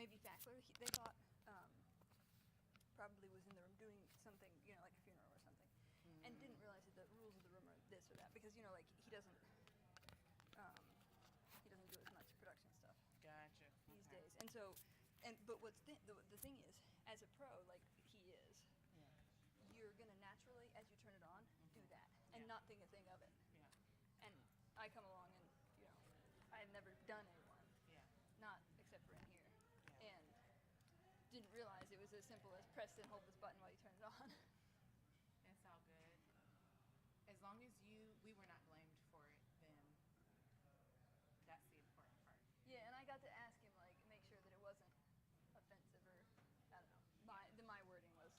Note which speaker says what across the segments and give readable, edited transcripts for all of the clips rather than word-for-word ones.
Speaker 1: maybe Fackler, they thought probably was in the room doing something, like a funeral or something, and didn't realize that the rules of the room are this or that, because like he doesn't do as much production stuff.
Speaker 2: Gotcha.
Speaker 1: These
Speaker 2: Okay.
Speaker 1: days, and so, but what's the thing is, as a pro, like he is,
Speaker 2: Yeah.
Speaker 1: you're gonna naturally, as you turn it on, do that and
Speaker 2: Yeah.
Speaker 1: not think a thing of it.
Speaker 2: Yeah.
Speaker 1: And I come along and I had never done A1,
Speaker 2: Yeah.
Speaker 1: not except for in here,
Speaker 2: Yeah.
Speaker 1: and didn't realize it was as simple as press and hold this button while you turn it on.
Speaker 2: It's all good. As long as we were not blamed for it, then that's the important part.
Speaker 1: Yeah, and I got to ask him, like, make sure that it wasn't offensive or, I don't know, my wording was.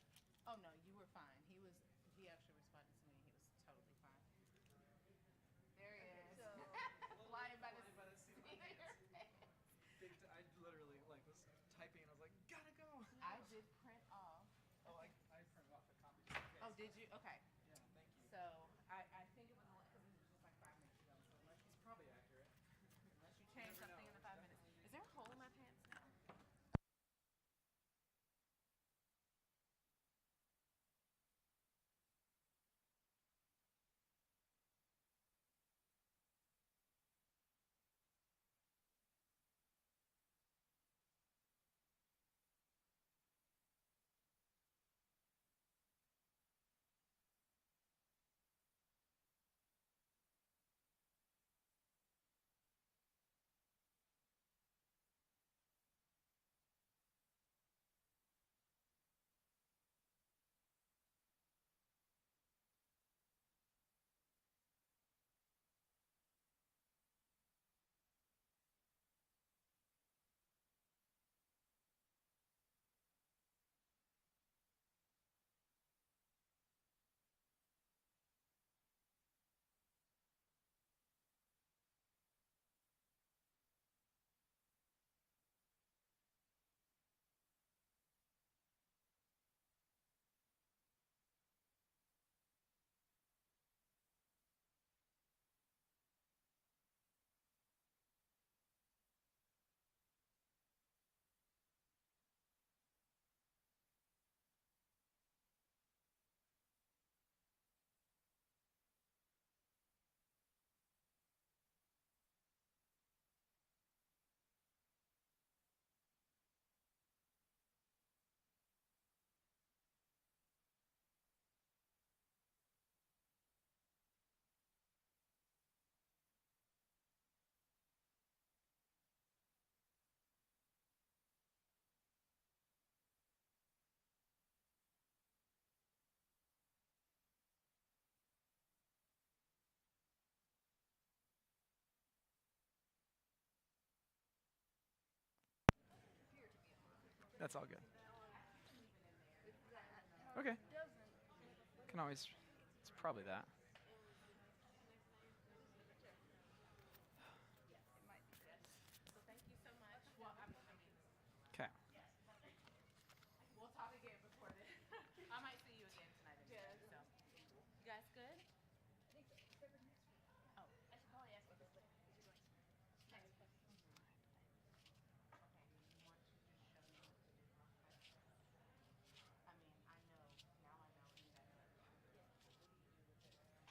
Speaker 2: Oh no, you were fine. He actually responded to me. He was totally fine. There he is.
Speaker 1: So,
Speaker 2: Flying by the
Speaker 3: seat of your pants. I literally was typing and I was like, gotta go.
Speaker 2: I did print off.
Speaker 3: Oh, I printed off a copy.
Speaker 2: Oh, did you? Okay.
Speaker 3: Yeah, thank you.
Speaker 2: So I think it was because it was just like 5 minutes ago. So
Speaker 3: It's probably accurate.
Speaker 2: unless you change something in the 5 minutes. Is there a hole in my pants now?
Speaker 3: That's all good.
Speaker 1: With that,
Speaker 3: Okay.
Speaker 1: doesn't.
Speaker 3: Can always. It's probably that.
Speaker 1: It might be.
Speaker 2: So thank you so much. Well, I mean,
Speaker 3: Okay.
Speaker 2: we'll talk again before this. I might see you again tonight. Anyway, so you guys good?
Speaker 1: I think so. Next week.
Speaker 2: Oh.
Speaker 1: I should probably ask you this later, because you're going next week.
Speaker 2: Okay, do you want to just show me what to do real quick? I mean, I know, now I know, and you guys know. What do you do with this?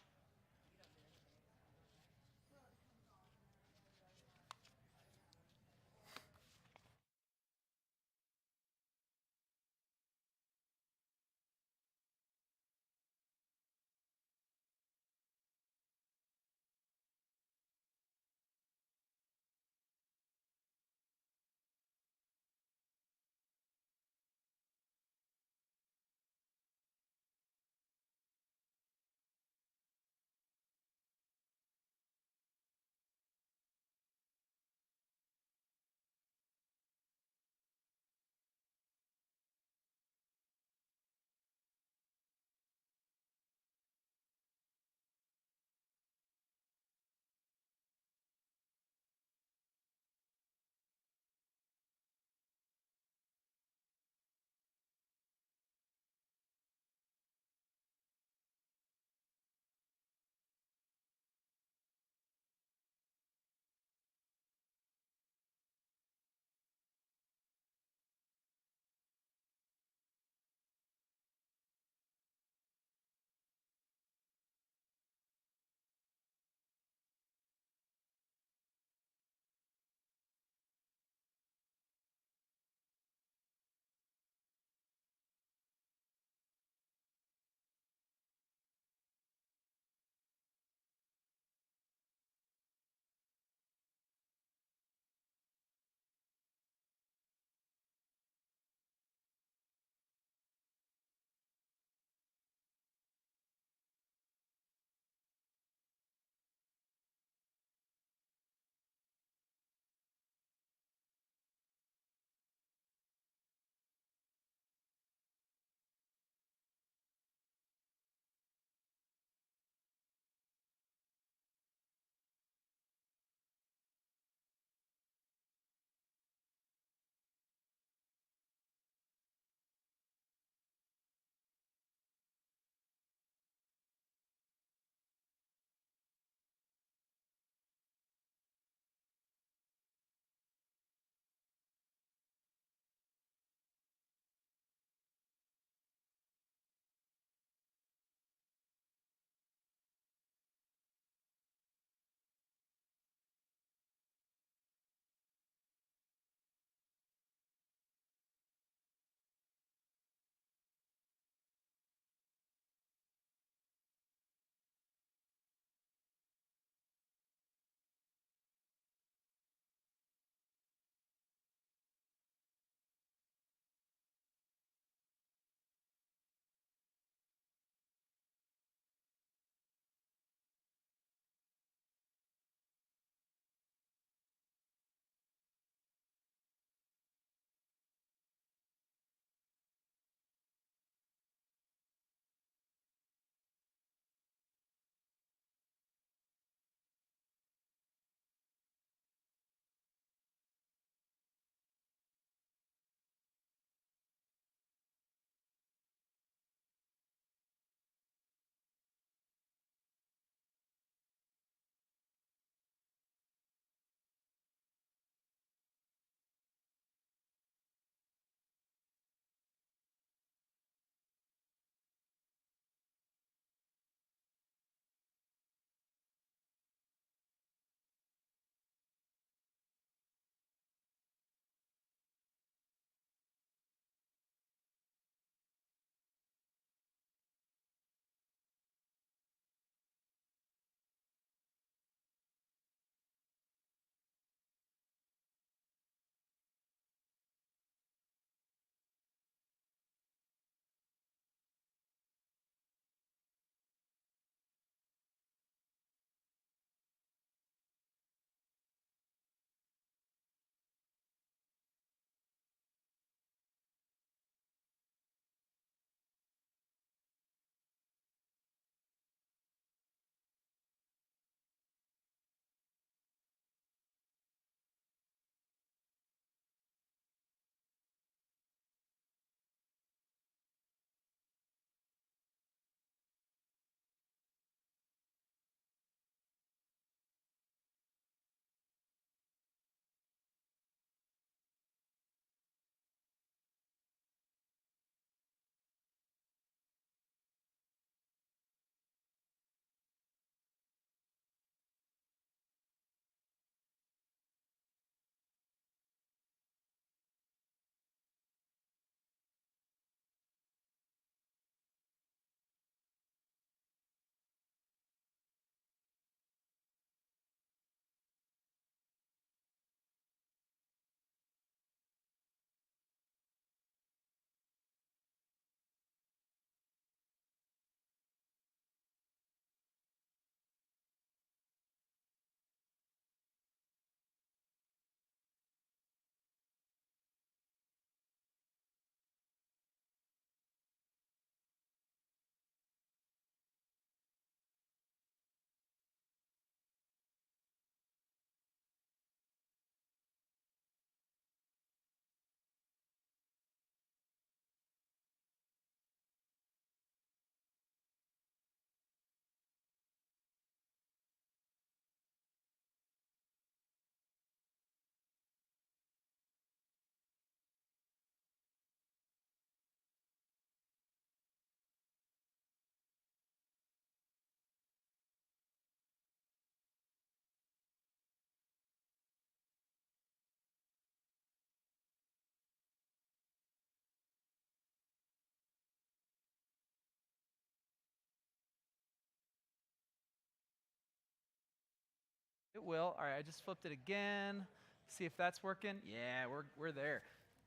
Speaker 4: it will. All right, I just flipped it again. See if that's working. Yeah, we're there.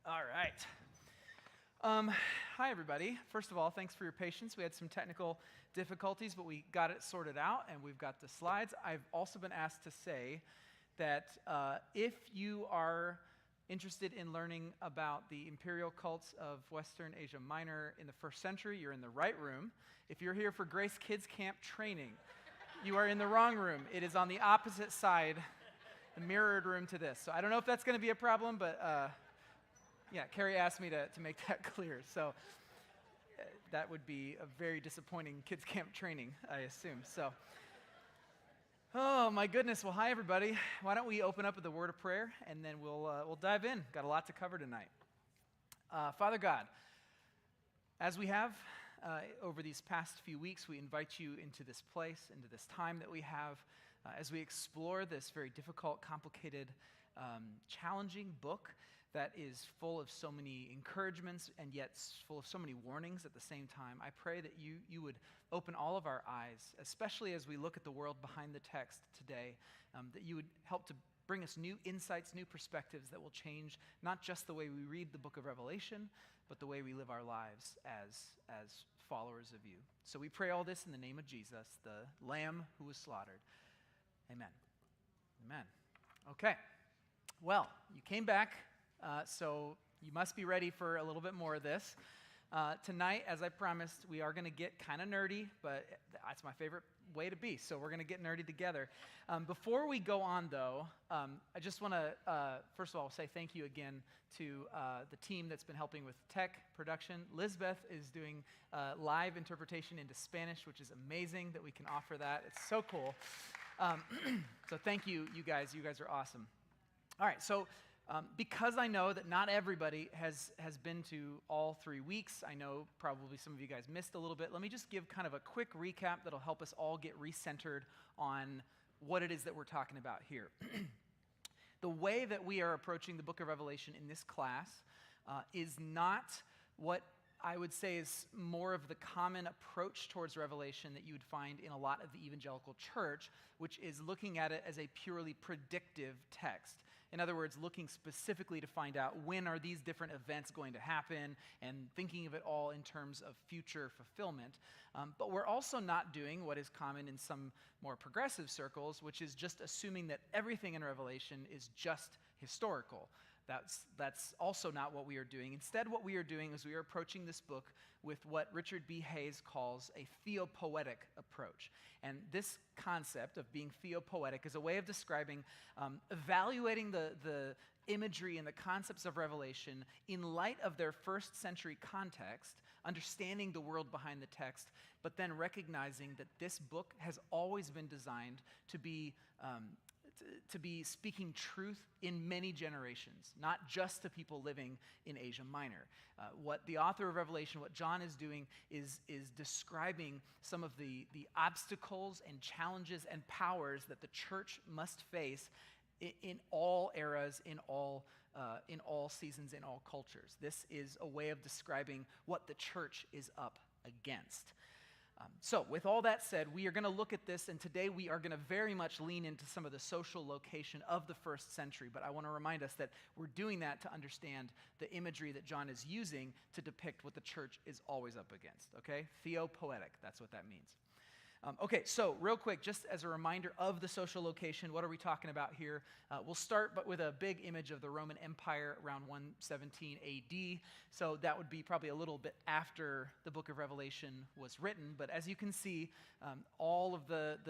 Speaker 4: All right. Hi, everybody. First of all, thanks for your patience. We had some technical difficulties, but we got it sorted out, and we've got the slides. I've also been asked to say that if you are interested in learning about the imperial cults of Western Asia Minor in the 1st century, you're in the right room. If you're here for Grace Kids Camp training, you are in the wrong room. It is on the opposite side, the mirrored room to this. So I don't know if that's going to be a problem, but yeah, Carrie asked me to make that clear. So that would be a very disappointing kids camp training, I assume. So, oh my goodness. Well, hi everybody. Why don't we open up with a word of prayer, and then we'll dive in. Got a lot to cover tonight. Father God, as we have over these past few weeks, we invite you into this place, into this time that we have, as we explore this very difficult, complicated, challenging book that is full of so many encouragements and yet full of so many warnings at the same time. I pray that you would open all of our eyes, especially as we look at the world behind the text today, that you would help to bring us new insights, new perspectives that will change not just the way we read the book of Revelation, but the way we live our lives as followers of you. So we pray all this in the name of Jesus, the Lamb who was slaughtered. Amen. Amen. Okay. Well, you came back, so you must be ready for a little bit more of this. Tonight, as I promised, we are going to get kind of nerdy, but that's my favorite way to be, so we're going to get nerdy together. Before we go on, though, I just want to, first of all, say thank you again to the team that's been helping with tech production. Lizbeth is doing live interpretation into Spanish, which is amazing that we can offer that. It's so cool. So thank you, you guys. You guys are awesome. All right, so because I know that not everybody has been to all 3 weeks, I know probably some of you guys missed a little bit. Let me just give kind of a quick recap that'll help us all get recentered on what it is that we're talking about here. The way that we are approaching the book of Revelation in this class is not what I would say is more of the common approach towards Revelation that you would find in a lot of the evangelical church, which is looking at it as a purely predictive text. In other words, looking specifically to find out when are these different events going to happen and thinking of it all in terms of future fulfillment. But we're also not doing what is common in some more progressive circles, which is just assuming that everything in Revelation is just historical. That's also not what we are doing. Instead, what we are doing is we are approaching this book with what Richard B. Hayes calls a theopoetic approach. And this concept of being theopoetic is a way of describing, evaluating the imagery and the concepts of Revelation in light of their 1st century context, understanding the world behind the text, but then recognizing that this book has always been designed to be speaking truth in many generations, not just to people living in Asia Minor. What the author of Revelation, what John is doing, is describing some of the obstacles and challenges and powers that the church must face in all eras, in all seasons, in all cultures. This is a way of describing what the church is up against. So with all that said, we are going to look at this, and today we are going to very much lean into some of the social location of the 1st century, but I want to remind us that we're doing that to understand the imagery that John is using to depict what the church is always up against, okay? Theopoetic, that's what that means. Okay, so real quick, just as a reminder of the social location, what are we talking about here? We'll start with a big image of the Roman Empire around 117 AD. So that would be probably a little bit after the book of Revelation was written. But as you can see, all of the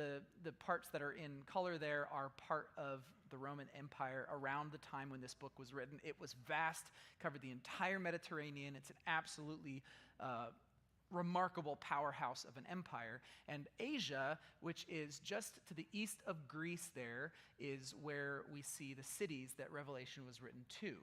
Speaker 4: parts that are in color there are part of the Roman Empire around the time when this book was written. It was vast, covered the entire Mediterranean. It's an absolutely remarkable powerhouse of an empire. And Asia, which is just to the east of Greece there, is where we see the cities that Revelation was written to.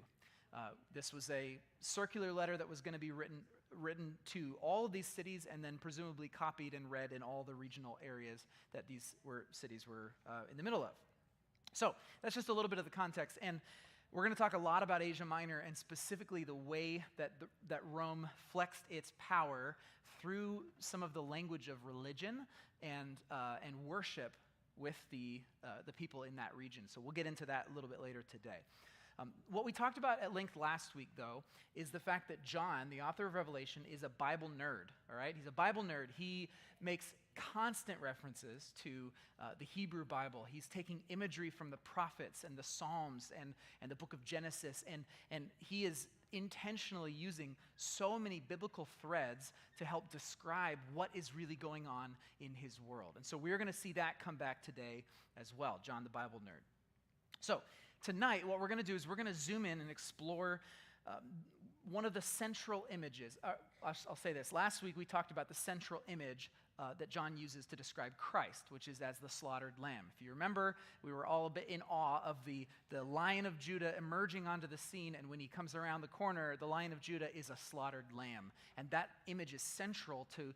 Speaker 4: This was a circular letter that was going to be written to all of these cities and then presumably copied and read in all the regional areas that these cities were in the middle of. So that's just a little bit of the context. And we're going to talk a lot about Asia Minor and specifically the way that Rome flexed its power through some of the language of religion and worship with the people in that region. So we'll get into that a little bit later today. What we talked about at length last week, though, is the fact that John, the author of Revelation, is a Bible nerd, all right? He's a Bible nerd. He makes constant references to the Hebrew Bible. He's taking imagery from the prophets and the Psalms and the book of Genesis, and he is intentionally using so many biblical threads to help describe what is really going on in his world. And so we're going to see that come back today as well, John the Bible nerd. So tonight, what we're going to do is we're going to zoom in and explore one of the central images. I'll say this. Last week, we talked about the central image that John uses to describe Christ, which is as the slaughtered lamb. If you remember, we were all a bit in awe of the Lion of Judah emerging onto the scene, and when he comes around the corner, the Lion of Judah is a slaughtered lamb. And that image is central to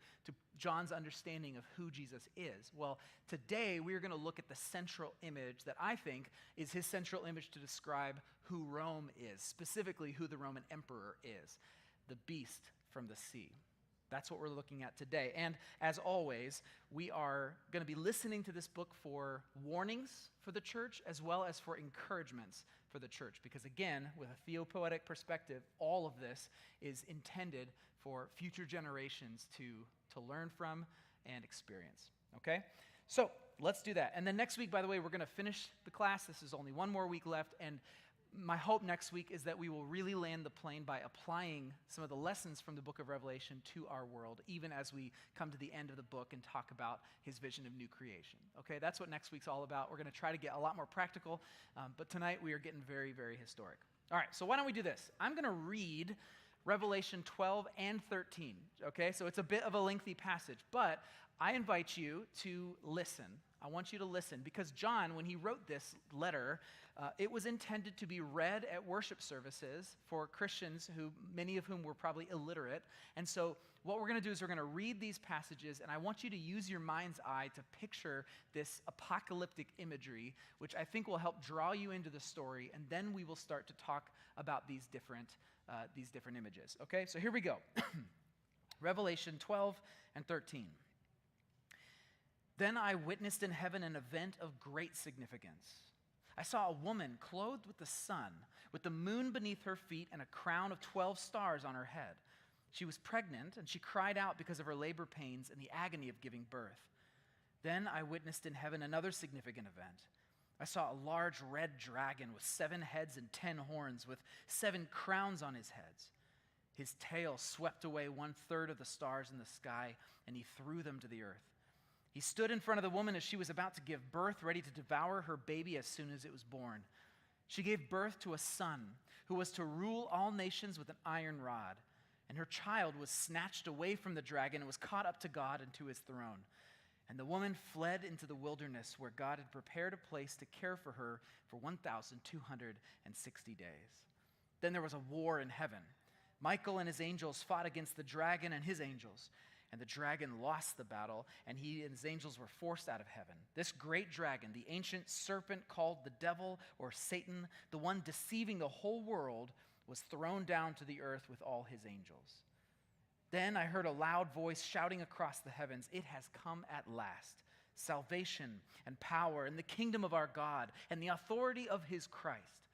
Speaker 4: John's understanding of who Jesus is. Well, today we're going to look at the central image that I think is his central image to describe who Rome is, specifically who the Roman emperor is, the beast from the sea. That's what we're looking at today. And as always, we are going to be listening to this book for warnings for the church as well as for encouragements for the church. Because again, with a theopoetic perspective, all of this is intended for future generations to learn from and experience. Okay? So let's do that. And then next week, by the way, we're going to finish the class. This is only one more week left. And my hope next week is that we will really land the plane by applying some of the lessons from the book of Revelation to our world, even as we come to the end of the book and talk about his vision of new creation. Okay, that's what next week's all about. We're going to try to get a lot more practical, but tonight we are getting very, very historic. All right, so why don't we do this? I'm going to read Revelation 12 and 13, okay? So it's a bit of a lengthy passage, but I invite you to listen. I want you to listen because John, when he wrote this letter, it was intended to be read at worship services for Christians many of whom were probably illiterate. And so what we're going to do is we're going to read these passages, and I want you to use your mind's eye to picture this apocalyptic imagery, which I think will help draw you into the story, and then we will start to talk about these different images. Okay, so here we go. Revelation 12 and 13. Then I witnessed in heaven an event of great significance. I saw a woman clothed with the sun, with the moon beneath her feet and a crown of 12 stars on her head. She was pregnant, and she cried out because of her labor pains and the agony of giving birth. Then I witnessed in heaven another significant event. I saw a large red dragon with 7 heads and 10 horns, with 7 crowns on his heads. His tail swept away 1/3 of the stars in the sky, and he threw them to the earth. He stood in front of the woman as she was about to give birth, ready to devour her baby as soon as it was born. She gave birth to a son who was to rule all nations with an iron rod. And her child was snatched away from the dragon and was caught up to God and to his throne. And the woman fled into the wilderness where God had prepared a place to care for her for 1,260 days. Then there was a war in heaven. Michael and his angels fought against the dragon and his angels. And the dragon lost the battle, and he and his angels were forced out of heaven. This great dragon, the ancient serpent called the devil or Satan, the one deceiving the whole world, was thrown down to the earth with all his angels. Then I heard a loud voice shouting across the heavens, "It has come at last, salvation and power and the kingdom of our God and the authority of his Christ.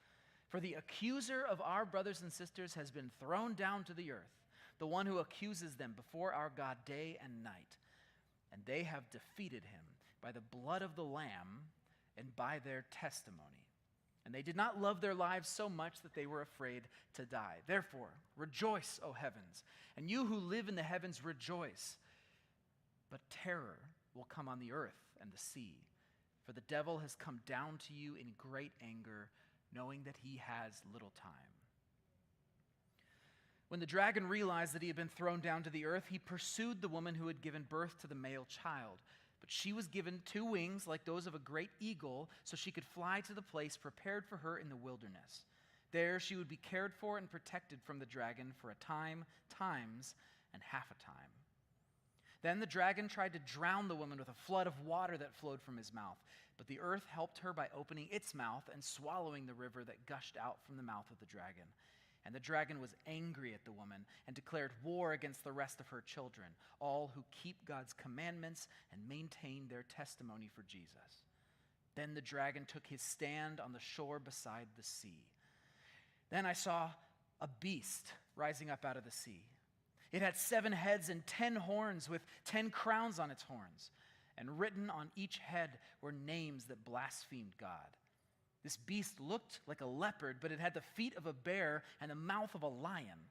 Speaker 4: For the accuser of our brothers and sisters has been thrown down to the earth, the one who accuses them before our God day and night. And they have defeated him by the blood of the Lamb and by their testimony. And they did not love their lives so much that they were afraid to die. Therefore, rejoice, O heavens, and you who live in the heavens, rejoice. But terror will come on the earth and the sea, for the devil has come down to you in great anger, knowing that he has little time." When the dragon realized that he had been thrown down to the earth, he pursued the woman who had given birth to the male child. But she was given 2 wings like those of a great eagle, so she could fly to the place prepared for her in the wilderness. There she would be cared for and protected from the dragon for a time, times, and half a time. Then the dragon tried to drown the woman with a flood of water that flowed from his mouth. But the earth helped her by opening its mouth and swallowing the river that gushed out from the mouth of the dragon. And the dragon was angry at the woman and declared war against the rest of her children, all who keep God's commandments and maintain their testimony for Jesus. Then the dragon took his stand on the shore beside the sea. Then I saw a beast rising up out of the sea. It had 7 heads and 10 horns with 10 crowns on its horns, and written on each head were names that blasphemed God. This beast looked like a leopard, but it had the feet of a bear and the mouth of a lion.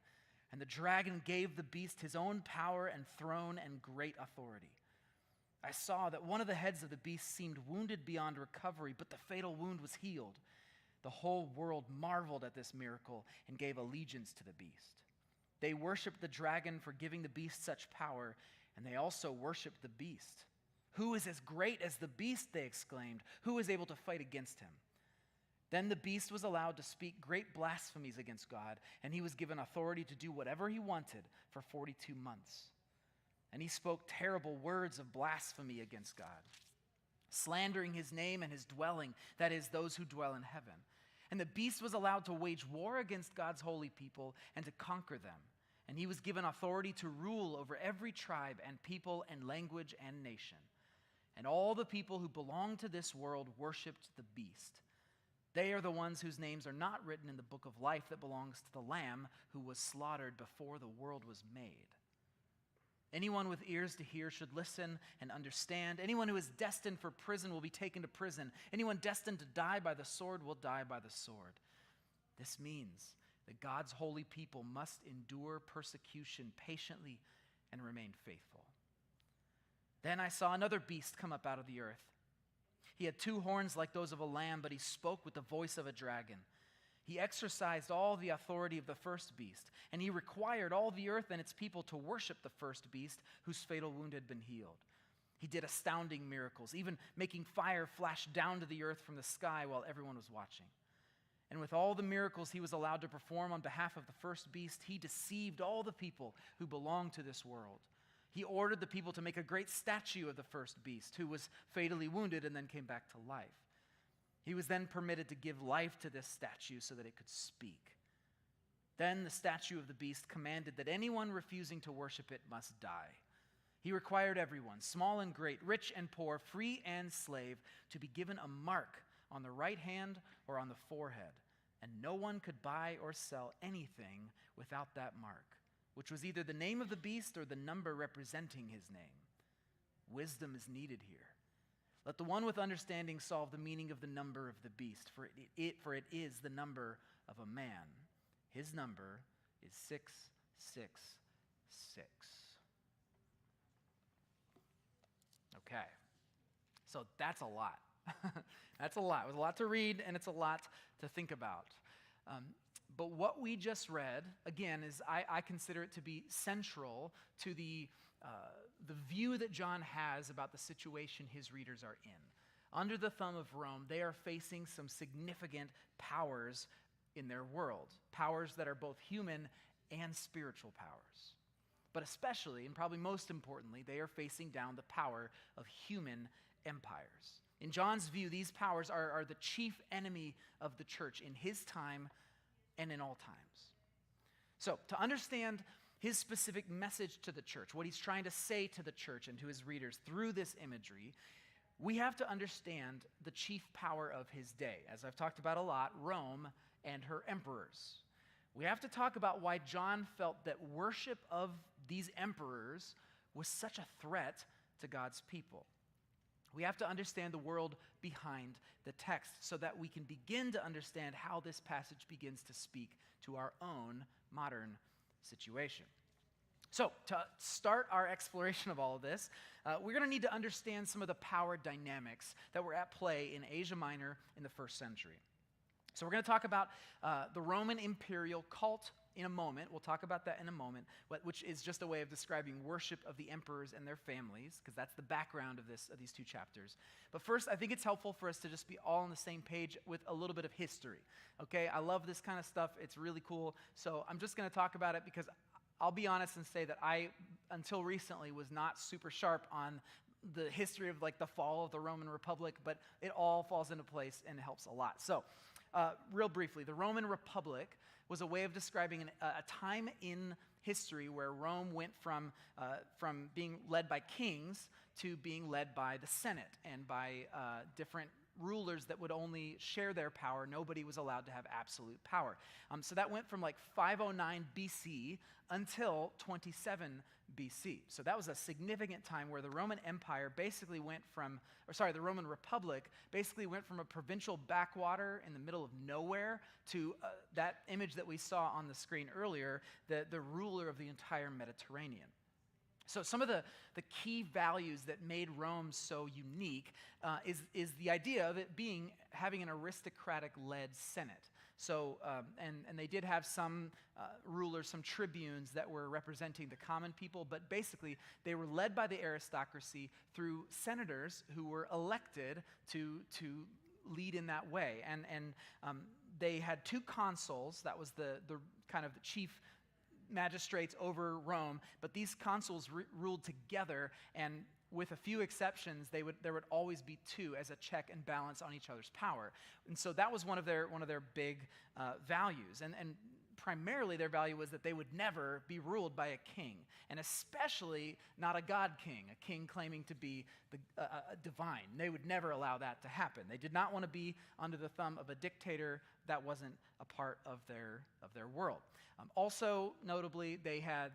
Speaker 4: And the dragon gave the beast his own power and throne and great authority. I saw that one of the heads of the beast seemed wounded beyond recovery, but the fatal wound was healed. The whole world marveled at this miracle and gave allegiance to the beast. They worshiped the dragon for giving the beast such power, and they also worshiped the beast. Who is as great as the beast, they exclaimed. Who is able to fight against him? Then the beast was allowed to speak great blasphemies against God, and he was given authority to do whatever he wanted for 42 months. And he spoke terrible words of blasphemy against God, slandering his name and his dwelling, that is, those who dwell in heaven. And the beast was allowed to wage war against God's holy people and to conquer them. And he was given authority to rule over every tribe and people and language and nation. And all the people who belong to this world worshiped the beast. They are the ones whose names are not written in the book of life that belongs to the Lamb who was slaughtered before the world was made. Anyone with ears to hear should listen and understand. Anyone who is destined for prison will be taken to prison. Anyone destined to die by the sword will die by the sword. This means that God's holy people must endure persecution patiently and remain faithful. Then I saw another beast come up out of the earth. He had 2 horns like those of a lamb, but he spoke with the voice of a dragon. He exercised all the authority of the first beast, and he required all the earth and its people to worship the first beast whose fatal wound had been healed. He did astounding miracles, even making fire flash down to the earth from the sky while everyone was watching. And with all the miracles he was allowed to perform on behalf of the first beast, he deceived all the people who belonged to this world. He ordered the people to make a great statue of the first beast, who was fatally wounded and then came back to life. He was then permitted to give life to this statue so that it could speak. Then the statue of the beast commanded that anyone refusing to worship it must die. He required everyone, small and great, rich and poor, free and slave, to be given a mark on the right hand or on the forehead, and no one could buy or sell anything without that mark, which was either the name of the beast or the number representing his name. Wisdom is needed here. Let the one with understanding solve the meaning of the number of the beast, for it is the number of a man. His number is 666. Okay, so that's a lot. That's a lot. It was a lot to read, and it's a lot to think about. But what we just read, again, is I consider it to be central to the view that John has about the situation his readers are in. Under the thumb of Rome, they are facing some significant powers in their world, powers that are both human and spiritual powers. But especially, and probably most importantly, they are facing down the power of human empires. In John's view, these powers are the chief enemy of the church in his time and in all times. So, to understand his specific message to the church, what he's trying to say to the church and to his readers through this imagery, we have to understand the chief power of his day. As I've talked about a lot, Rome and her emperors. We have to talk about why John felt that worship of these emperors was such a threat to God's people. We have to understand the world behind the text so that we can begin to understand how this passage begins to speak to our own modern situation. So, to start our exploration of all of this, we're going to need to understand some of the power dynamics that were at play in Asia Minor in the first century. So we're going to talk about the Roman imperial cult in a moment. We'll talk about that in a moment, which is just a way of describing worship of the emperors and their families, because that's the background of these 2 chapters. But first, I think it's helpful for us to just be all on the same page with a little bit of history. Okay, I love this kind of stuff. It's really cool. So I'm just going to talk about it because I'll be honest and say that I, until recently, was not super sharp on the history of like the fall of the Roman Republic, but it all falls into place and it helps a lot. So, real briefly, the Roman Republic was a way of describing a time in history where Rome went from being led by kings to being led by the Senate and by different rulers that would only share their power. Nobody was allowed to have absolute power. So that went from like 509 BC until 27 BC. So that was a significant time where the Roman Empire basically went from, the Roman Republic basically went from a provincial backwater in the middle of nowhere to that image that we saw on the screen earlier, the ruler of the entire Mediterranean. So some of the key values that made Rome so unique is the idea of it having an aristocratic-led Senate. So, and they did have some rulers, some tribunes that were representing the common people, but basically they were led by the aristocracy through senators who were elected to lead in that way. And they had two consuls. That was the kind of the chief magistrates over Rome, but these consuls ruled together, and with a few exceptions, there would always be two as a check and balance on each other's power. And so that was one of their big values. And primarily their value was that they would never be ruled by a king, and especially not a god king, a king claiming to be divine. They would never allow that to happen. They did not want to be under the thumb of a dictator. That wasn't a part of their world. Also, notably, they had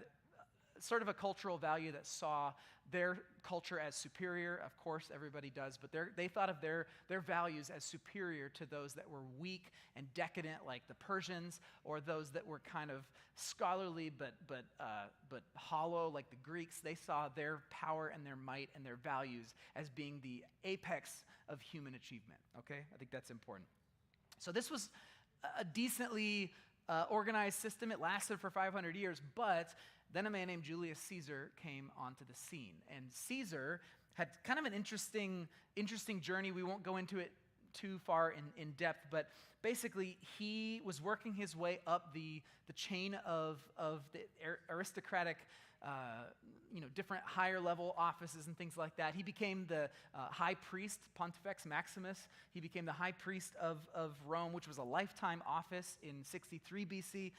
Speaker 4: sort of a cultural value that saw their culture as superior. Of course, everybody does, but they thought of their values as superior to those that were weak and decadent, like the Persians, or those that were kind of scholarly but hollow, like the Greeks. They saw their power and their might and their values as being the apex of human achievement. Okay, I think that's important. So this was a decently organized system. It lasted for 500 years, but then a man named Julius Caesar came onto the scene. And Caesar had kind of an interesting journey. We won't go into it too far in depth, but basically he was working his way up the chain of the aristocratic different higher level offices and things like that. He became the high priest, Pontifex Maximus. He became the high priest of Rome, which was a lifetime office in 63 BC.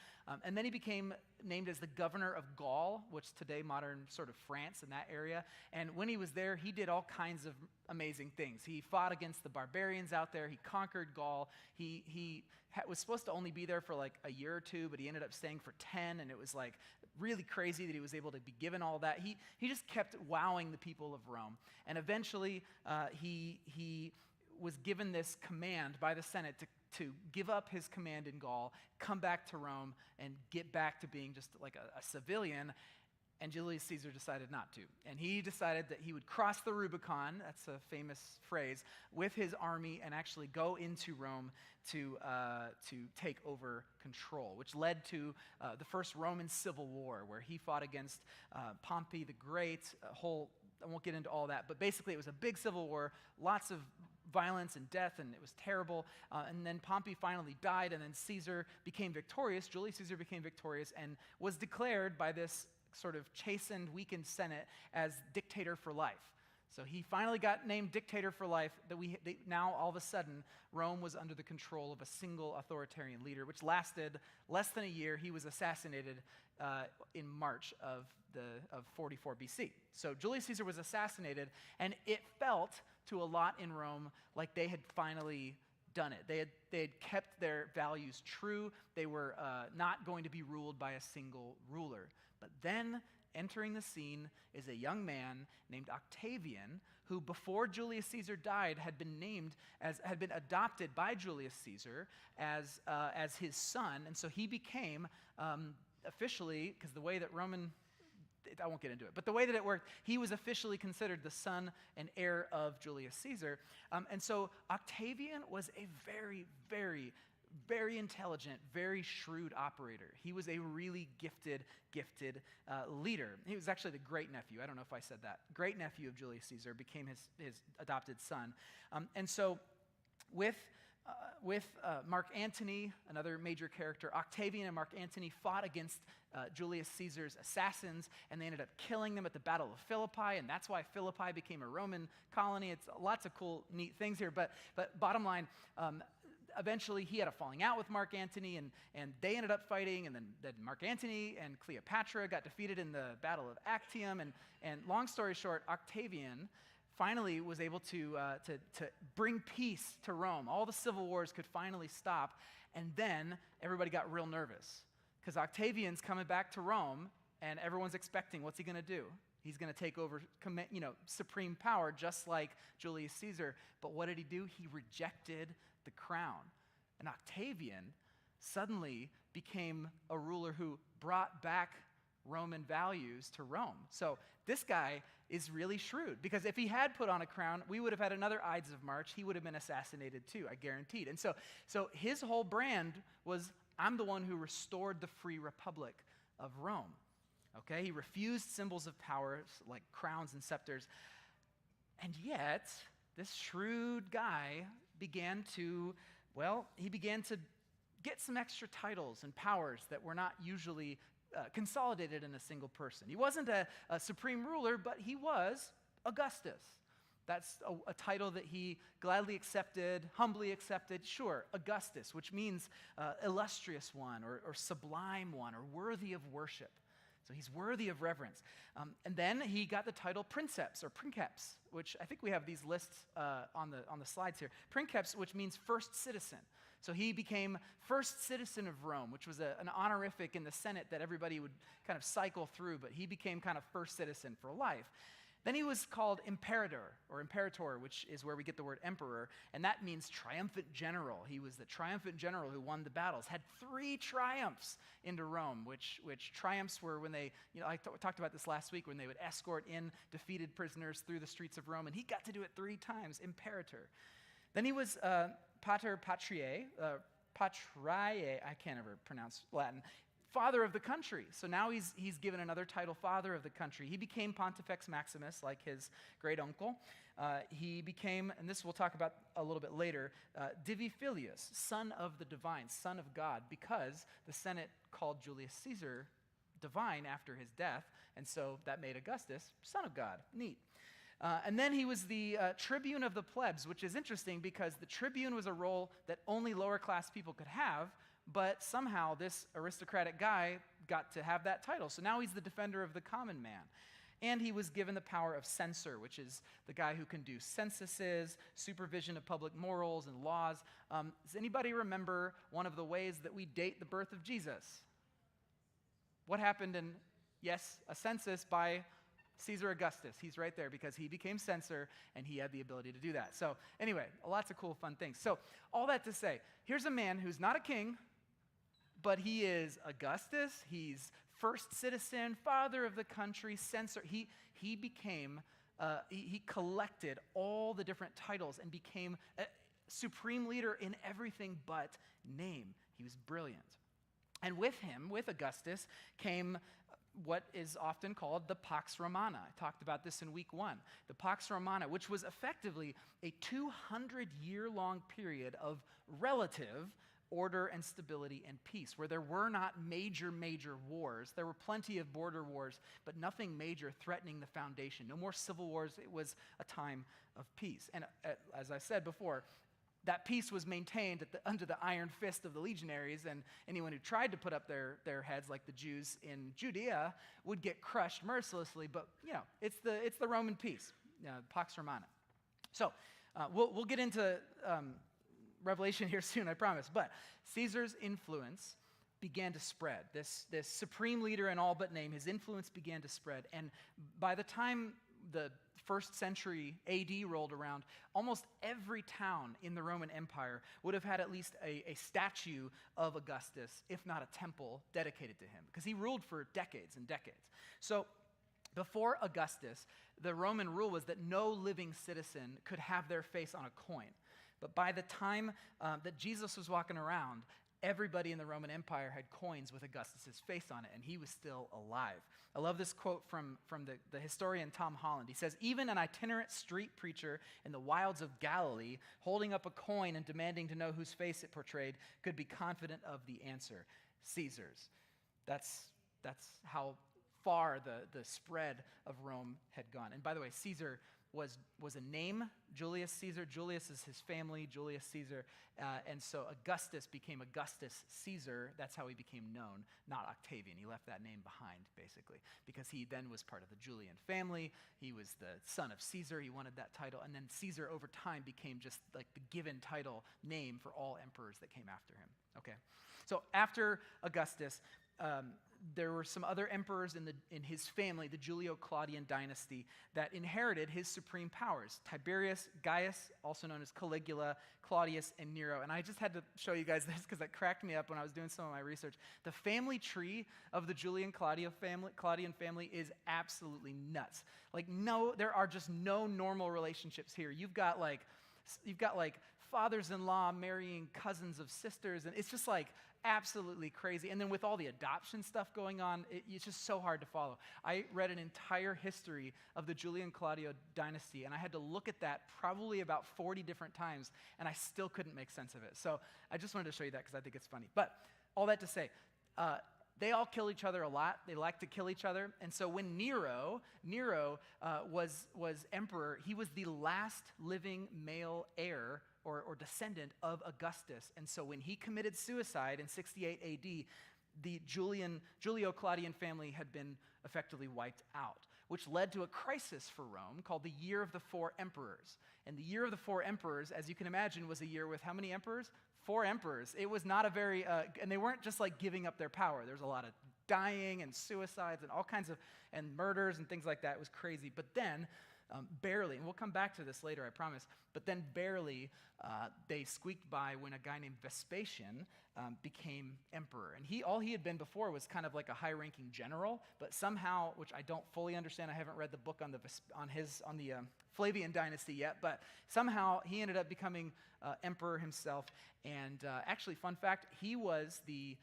Speaker 4: And then he became named as the governor of Gaul, which today modern sort of France in that area. And when he was there, he did all kinds of amazing things. He fought against the barbarians out there. He conquered Gaul. He was supposed to only be there for like a year or two, but he ended up staying for 10, and it was like really crazy that he was able to be given all that. He just kept wowing the people of Rome. And eventually he was given this command by the Senate to give up his command in Gaul, come back to Rome, and get back to being just like a civilian. And Julius Caesar decided not to. And he decided that he would cross the Rubicon, that's a famous phrase, with his army and actually go into Rome to take over control, which led to the first Roman Civil War, where he fought against Pompey the Great, I won't get into all that, but basically it was a big civil war, lots of violence and death, and it was terrible. And then Pompey finally died, and then Caesar became victorious. Julius Caesar became victorious and was declared by this sort of chastened, weakened Senate as dictator for life. So he finally got named dictator for life. Now all of a sudden, Rome was under the control of a single authoritarian leader, which lasted less than a year. He was assassinated in March of 44 BC. So Julius Caesar was assassinated, and it felt to a lot in Rome like they had finally done it. They had kept their values true. They were not going to be ruled by a single ruler. But then entering the scene is a young man named Octavian, who before Julius Caesar died had been adopted by Julius Caesar as his son. And so he became officially, because the way that I won't get into it, but the way that it worked, he was officially considered the son and heir of Julius Caesar. And so Octavian was a very, very, very intelligent, very shrewd operator. He was a really gifted leader. He was actually the great-nephew. I don't know if I said that. Great-nephew of Julius Caesar, became his adopted son. And so with Mark Antony, another major character, Octavian and Mark Antony fought against Julius Caesar's assassins, and they ended up killing them at the Battle of Philippi, and that's why Philippi became a Roman colony. It's lots of cool, neat things here, but bottom line, eventually he had a falling out with Mark Antony, and they ended up fighting, and then Mark Antony and Cleopatra got defeated in the Battle of Actium, and long story short, Octavian finally was able to bring peace to Rome. All the civil wars could finally stop, and then everybody got real nervous because Octavian's coming back to Rome, and everyone's expecting, what's he going to do? He's going to take over, supreme power, just like Julius Caesar. But what did he do? He rejected the crown. And Octavian suddenly became a ruler who brought back Roman values to Rome. So this guy is really shrewd, because if he had put on a crown, we would have had another Ides of March. He would have been assassinated too, I guaranteed. And so his whole brand was, I'm the one who restored the free republic of Rome. Okay, he refused symbols of power like crowns and scepters. And yet, this shrewd guy began to get some extra titles and powers that were not usually consolidated in a single person. He wasn't a supreme ruler, but he was Augustus. That's a title that he gladly accepted, humbly accepted. Sure, Augustus, which means illustrious one or sublime one or worthy of worship. So he's worthy of reverence. And then he got the title princeps or princeps, which I think we have these lists on the slides here. Princeps, which means first citizen. So he became first citizen of Rome, which was an honorific in the Senate that everybody would kind of cycle through, but he became kind of first citizen for life. Then he was called imperator, which is where we get the word emperor, and that means triumphant general. He was the triumphant general who won the battles, had 3 triumphs into Rome, which triumphs were when they, I talked about this last week, when they would escort in defeated prisoners through the streets of Rome, and he got to do it 3 times, imperator. Then he was pater patriae, I can't ever pronounce Latin, father of the country. So now he's given another title, father of the country. He became Pontifex Maximus, like his great uncle. He became, and this we'll talk about a little bit later, Divi Filius, son of the divine, son of God, because the Senate called Julius Caesar divine after his death, and so that made Augustus son of God. Neat. And then he was the tribune of the plebs, which is interesting because the tribune was a role that only lower class people could have, but somehow this aristocratic guy got to have that title. So now he's the defender of the common man. And he was given the power of censor, which is the guy who can do censuses, supervision of public morals and laws. Does anybody remember one of the ways that we date the birth of Jesus? What happened in, yes, a census by Caesar Augustus. He's right there because he became censor and he had the ability to do that. So anyway, lots of cool, fun things. So all that to say, here's a man who's not a king, but he is Augustus. He's first citizen, father of the country, censor. He became, he collected all the different titles and became a supreme leader in everything but name. He was brilliant. And with him, with Augustus, came what is often called the Pax Romana. I talked about this in week 1. The Pax Romana, which was effectively a 200-year-long period of relative order and stability and peace, where there were not major wars. There were plenty of border wars, but nothing major threatening the foundation. No more civil wars. It was a time of peace. And as I said before, that peace was maintained under the iron fist of the legionaries, and anyone who tried to put up their heads, like the Jews in Judea, would get crushed mercilessly. But it's the Roman peace, Pax Romana. So we'll get into Revelation here soon, I promise. But Caesar's influence began to spread. This supreme leader in all but name, his influence began to spread, and by the time the 1st century AD rolled around, almost every town in the Roman Empire would have had at least a statue of Augustus, if not a temple dedicated to him, because he ruled for decades and decades. So before Augustus, the Roman rule was that no living citizen could have their face on a coin. But by the time that Jesus was walking around, everybody in the Roman Empire had coins with Augustus's face on it, and he was still alive. I love this quote from the historian Tom Holland. He says, "Even an itinerant street preacher in the wilds of Galilee, holding up a coin and demanding to know whose face it portrayed, could be confident of the answer, Caesar's." That's how far the spread of Rome had gone. And by the way, Caesar was a name, Julius Caesar. Julius is his family, Julius Caesar. And so Augustus became Augustus Caesar. That's how he became known, not Octavian. He left that name behind, basically, because he then was part of the Julian family. He was the son of Caesar. He wanted that title. And then Caesar, over time, became just like the given title name for all emperors that came after him. Okay, so after Augustus, there were some other emperors in his family, the Julio-Claudian dynasty, that inherited his supreme powers. Tiberius, Gaius, also known as Caligula, Claudius, and Nero. And I just had to show you guys this because it cracked me up when I was doing some of my research. The family tree of the Julian-Claudian family is absolutely nuts. Like, no, there are just no normal relationships here. You've got like fathers-in-law marrying cousins of sisters, and it's just like absolutely crazy. And then with all the adoption stuff going on, it's just so hard to follow. I read an entire history of the Julian-Claudio dynasty, and I had to look at that probably about 40 different times, and I still couldn't make sense of it. So I just wanted to show you that because I think it's funny. But all that to say, they all kill each other a lot. They like to kill each other. And so when Nero was emperor, he was the last living male heir or descendant of Augustus. And so when he committed suicide in 68 AD, the Julio-Claudian family had been effectively wiped out, which led to a crisis for Rome called the Year of the Four Emperors. And the Year of the Four Emperors, as you can imagine, was a year with how many emperors? 4 emperors. It was not a very, and they weren't just like giving up their power. There's a lot of dying and suicides and all kinds of, and murders and things like that. It was crazy. But then, barely, and we'll come back to this later, I promise, but then barely they squeaked by when a guy named Vespasian became emperor. And all he had been before was kind of like a high-ranking general, but somehow, which I don't fully understand, I haven't read the book on the Flavian dynasty yet, but somehow he ended up becoming emperor himself. And actually, fun fact, he was the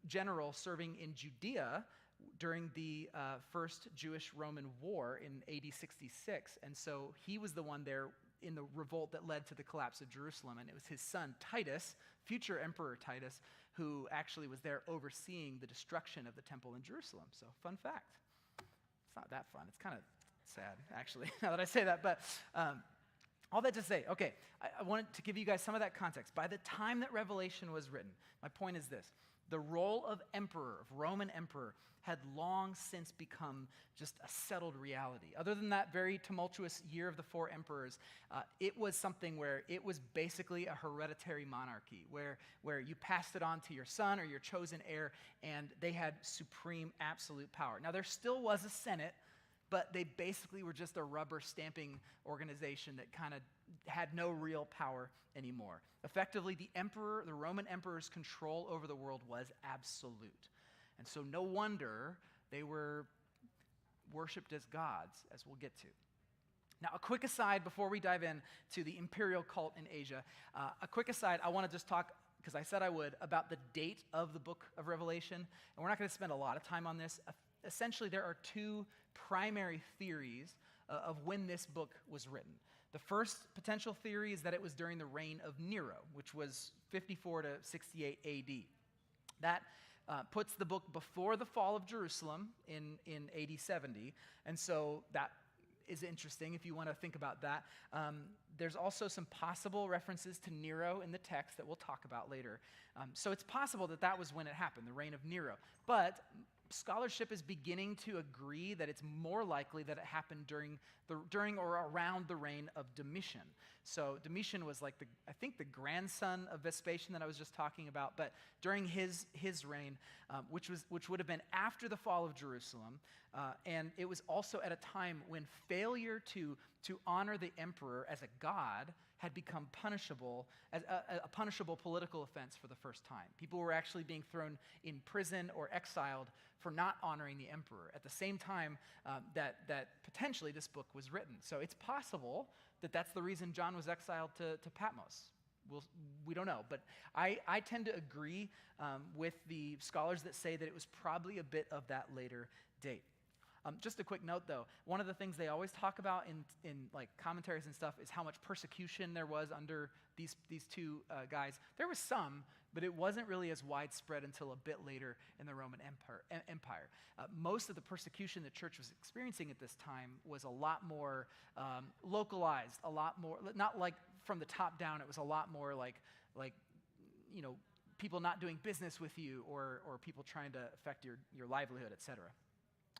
Speaker 4: general serving in Judea during the First Jewish-Roman War in AD 66. And so he was the one there in the revolt that led to the collapse of Jerusalem. And it was his son, Titus, future Emperor Titus, who actually was there overseeing the destruction of the temple in Jerusalem. So fun fact. It's not that fun. It's kind of sad, actually, now that I say that. But all that to say, okay, I wanted to give you guys some of that context. By the time that Revelation was written, my point is this. The role of emperor, of Roman emperor, had long since become just a settled reality. Other than that very tumultuous Year of the Four Emperors, it was something where it was basically a hereditary monarchy, where you passed it on to your son or your chosen heir, and they had supreme, absolute power. Now, there still was a Senate, but they basically were just a rubber stamping organization that kind of had no real power anymore. Effectively, the Roman emperor's control over the world was absolute. And so no wonder they were worshipped as gods, as we'll get to. Now, a quick aside before we dive in to the imperial cult in Asia. A quick aside, I want to just talk, because I said I would, about the date of the book of Revelation. And we're not going to spend a lot of time on this. Essentially, there are 2 primary theories of when this book was written. The first potential theory is that it was during the reign of Nero, which was 54 to 68 AD. That puts the book before the fall of Jerusalem in AD 70, and so that is interesting if you want to think about that. There's also some possible references to Nero in the text that we'll talk about later. So it's possible that that was when it happened, the reign of Nero. But scholarship is beginning to agree that it's more likely that it happened during or around the reign of Domitian. So Domitian was like I think the grandson of Vespasian that I was just talking about, but during his reign, which would have been after the fall of Jerusalem, and it was also at a time when failure to honor the emperor as a god had become punishable as a punishable political offense for the first time. People were actually being thrown in prison or exiled for not honoring the emperor at the same time that potentially this book was written. So it's possible that that's the reason John was exiled to Patmos. We don't know, but I tend to agree with the scholars that say that it was probably a bit of that later date. Just a quick note, though. One of the things they always talk about in like commentaries and stuff is how much persecution there was under these two guys. There was some, but it wasn't really as widespread until a bit later in the Roman Empire. Most of the persecution the church was experiencing at this time was a lot more localized, a lot more, not like from the top down. It was a lot more like people not doing business with you or people trying to affect your livelihood, etc.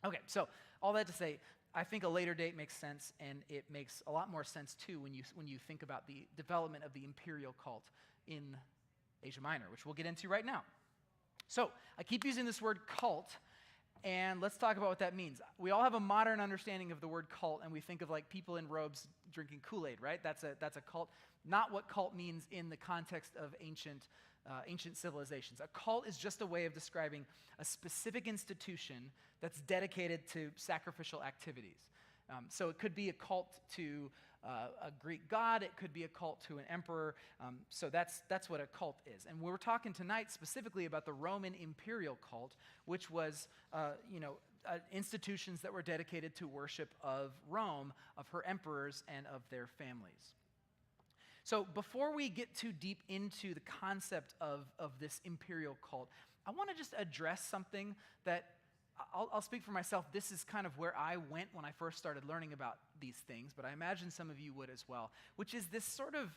Speaker 4: Okay, so all that to say, I think a later date makes sense, and it makes a lot more sense too when you think about the development of the imperial cult in Asia Minor, which we'll get into right now. So I keep using this word cult, and let's talk about what that means. We all have a modern understanding of the word cult, and we think of like people in robes drinking Kool-Aid, right? That's a cult. Not what cult means in the context of ancient civilizations. A cult is just a way of describing a specific institution that's dedicated to sacrificial activities. So it could be a cult to a Greek god. It could be a cult to an emperor. So that's what a cult is. And we're talking tonight specifically about the Roman imperial cult, which was institutions that were dedicated to worship of Rome, of her emperors, and of their families. So before we get too deep into the concept of this imperial cult, I want to just address something that I'll speak for myself. This is kind of where I went when I first started learning about these things, but I imagine some of you would as well, which is this sort of,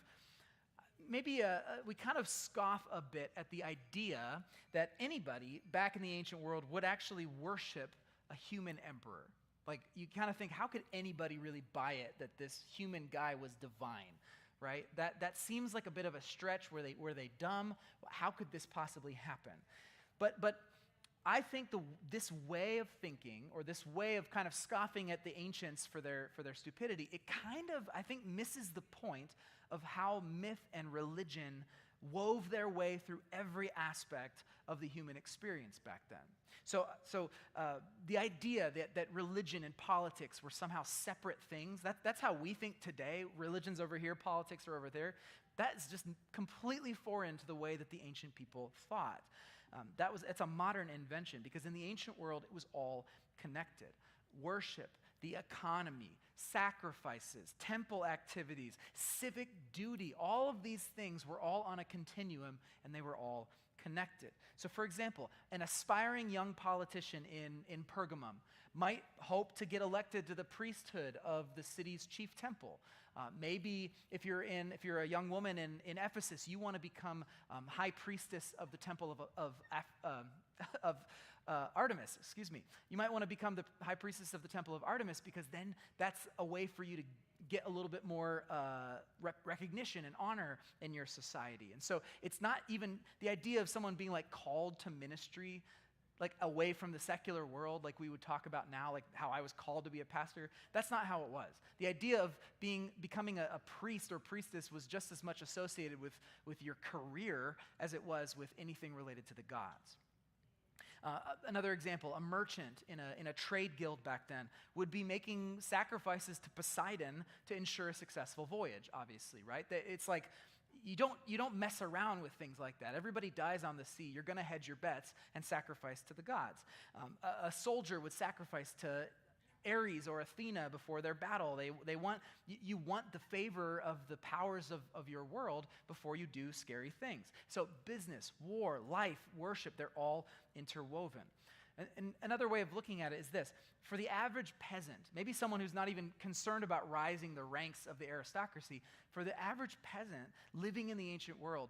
Speaker 4: maybe we kind of scoff a bit at the idea that anybody back in the ancient world would actually worship a human emperor. Like, you kind of think, how could anybody really buy it that this human guy was divine? Right? That seems like a bit of a stretch. Were they dumb? How could this possibly happen? But I think this way of thinking, or this way of kind of scoffing at the ancients for their stupidity, it kind of, I think, misses the point of how myth and religion wove their way through every aspect of the human experience back then. So the idea that religion and politics were somehow separate things, that's how we think today. Religion's over here, politics are over there. That's just completely foreign to the way that the ancient people thought. It's a modern invention, because in the ancient world, it was all connected. Worship, the economy, sacrifices, temple activities, civic duty, all of these things were all on a continuum, and they were all connected. So for example, an aspiring young politician in Pergamum might hope to get elected to the priesthood of the city's chief temple. Maybe if you're a young woman in Ephesus, you want to become high priestess of the temple of Artemis. Excuse me. You might want to become the high priestess of the temple of Artemis, because then that's a way for you to get a little bit more recognition and honor in your society. And so it's not even the idea of someone being like called to ministry, like away from the secular world, like we would talk about now, like how I was called to be a pastor. That's not how it was. The idea of becoming a priest or priestess was just as much associated with your career as it was with anything related to the gods. Another example, a merchant in a trade guild back then would be making sacrifices to Poseidon to ensure a successful voyage, obviously, right? It's like, you don't mess around with things like that. Everybody dies on the sea. You're going to hedge your bets and sacrifice to the gods. A soldier would sacrifice to Ares or Athena before their battle. You want the favor of the powers of your world before you do scary things. So business, war, life, worship, they're all interwoven. And another way of looking at it is this. For the average peasant, maybe someone who's not even concerned about rising the ranks of the aristocracy, for the average peasant living in the ancient world,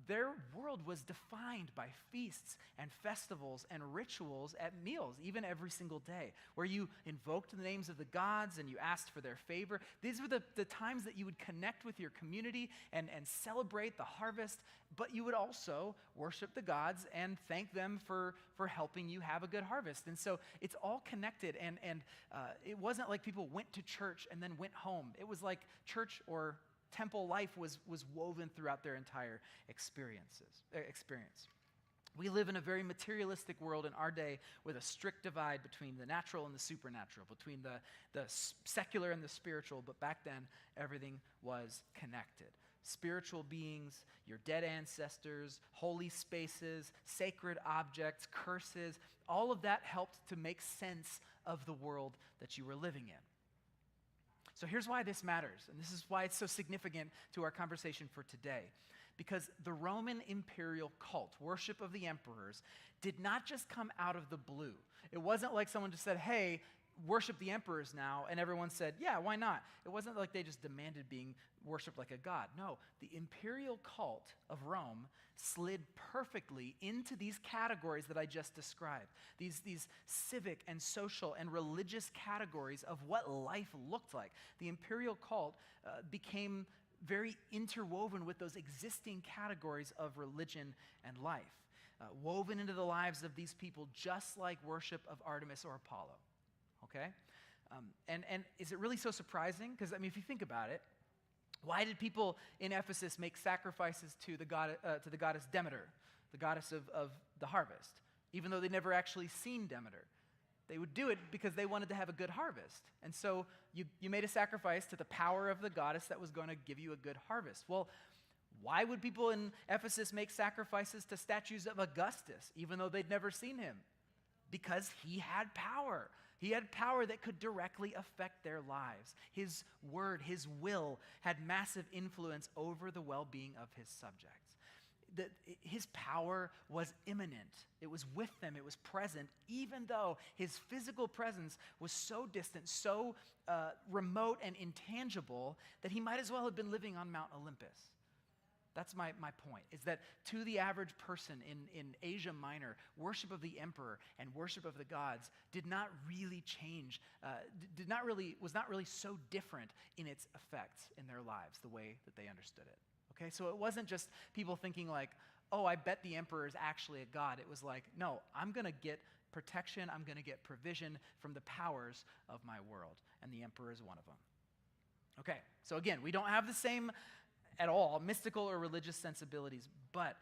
Speaker 4: their world was defined by feasts and festivals and rituals at meals, even every single day, where you invoked the names of the gods and you asked for their favor. These were the times that you would connect with your community and celebrate the harvest, but you would also worship the gods and thank them for helping you have a good harvest. And so it's all connected, and it wasn't like people went to church and then went home. It was like church or temple life was woven throughout their entire experience. We live in a very materialistic world in our day, with a strict divide between the natural and the supernatural, between the secular and the spiritual, but back then everything was connected. spiritual beings, your dead ancestors, holy spaces, sacred objects, curses. All of that helped to make sense of the world that you were living in. So here's why this matters, and this is why it's so significant to our conversation for today. Because the Roman imperial cult, worship of the emperors, did not just come out of the blue. It wasn't like someone just said, hey, worship the emperors now, and everyone said, yeah, why not? It wasn't like they just demanded being worshiped like a god. No, the imperial cult of Rome slid perfectly into these categories that I just described. These civic and social and religious categories of what life looked like. The imperial cult became very interwoven with those existing categories of religion and life, woven into the lives of these people just like worship of Artemis or Apollo. Okay? And is it really so surprising? Because, I mean, if you think about it, why did people in Ephesus make sacrifices to the goddess Demeter, the goddess of the harvest, even though they'd never actually seen Demeter? They would do it because they wanted to have a good harvest. And so you made a sacrifice to the power of the goddess that was going to give you a good harvest. Well, why would people in Ephesus make sacrifices to statues of Augustus, even though they'd never seen him? Because he had power. He had power that could directly affect their lives. His word, his will, had massive influence over the well-being of his subjects. His power was imminent. It was with them. It was present, even though his physical presence was so distant, so remote and intangible that he might as well have been living on Mount Olympus. That's my point, is that to the average person in Asia Minor, worship of the emperor and worship of the gods did not really change, was not really so different in its effects in their lives, the way that they understood it. Okay, so it wasn't just people thinking like, oh, I bet the emperor is actually a god. It was like, no, I'm going to get protection, I'm going to get provision from the powers of my world, and the emperor is one of them. Okay, so again, we don't have the same at all mystical or religious sensibilities, but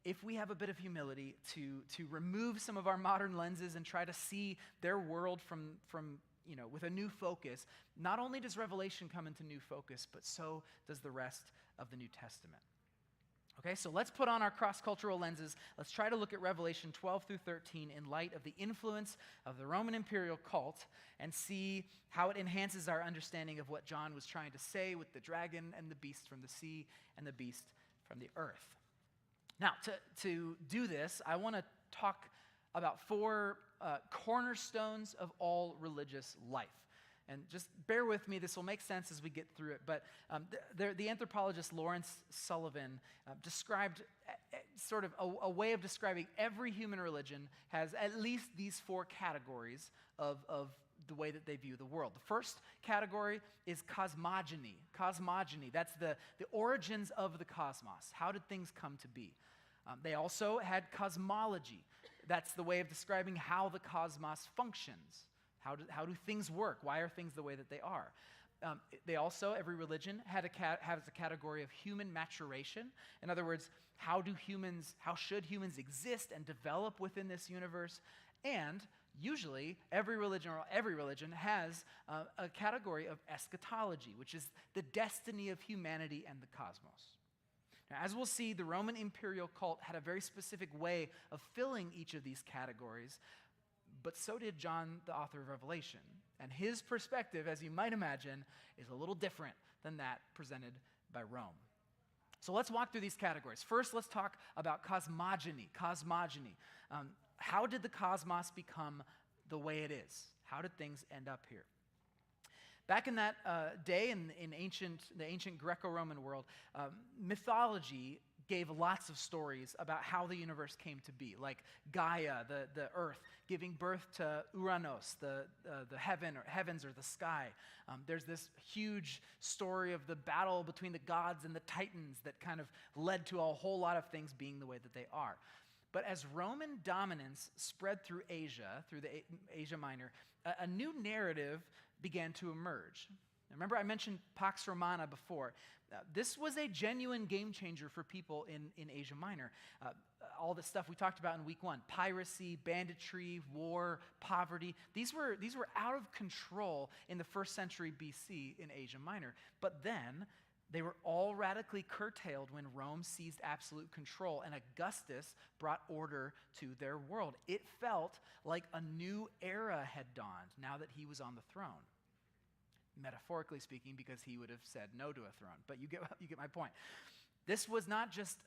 Speaker 4: if we have a bit of humility to remove some of our modern lenses and try to see their world from with a new focus, not only does Revelation come into new focus, but so does the rest of the New Testament. Okay, so let's put on our cross-cultural lenses. Let's try to look at Revelation 12 through 13 in light of the influence of the Roman imperial cult and see how it enhances our understanding of what John was trying to say with the dragon and the beast from the sea and the beast from the earth. Now, to do this, I want to talk about four cornerstones of all religious life. And just bear with me, this will make sense as we get through it. But the anthropologist Lawrence Sullivan described sort of a way of describing every human religion has at least these four categories of the way that they view the world. The first category is cosmogony. Cosmogony, that's the origins of the cosmos. How did things come to be? They also had cosmology. That's the way of describing how the cosmos functions. How do things work? Why are things the way that they are? They also, every religion has a category of human maturation. In other words, how should humans exist and develop within this universe? And usually, every religion has a category of eschatology, which is the destiny of humanity and the cosmos. Now, as we'll see, the Roman imperial cult had a very specific way of filling each of these categories, but so did John, the author of Revelation. And his perspective, as you might imagine, is a little different than that presented by Rome. So let's walk through these categories. First, let's talk about cosmogony. Cosmogony. How did the cosmos become the way it is? How did things end up here? Back in that day, in the ancient Greco-Roman world, mythology gave lots of stories about how the universe came to be, like Gaia, the earth, giving birth to Uranos, the heavens or the sky. There's this huge story of the battle between the gods and the titans that kind of led to a whole lot of things being the way that they are. But as Roman dominance spread through Asia, through the Asia Minor, a new narrative began to emerge. Now, remember, I mentioned Pax Romana before. This was a genuine game changer for people in Asia Minor. All the stuff we talked about in week 1, piracy, banditry, war, poverty, these were out of control in the 1st century BC in Asia Minor. But then They were all radically curtailed when Rome seized absolute control and Augustus brought order to their world. It felt like a new era had dawned now that he was on the throne. Metaphorically speaking, because he would have said no to a throne. But you get my point. This was not just,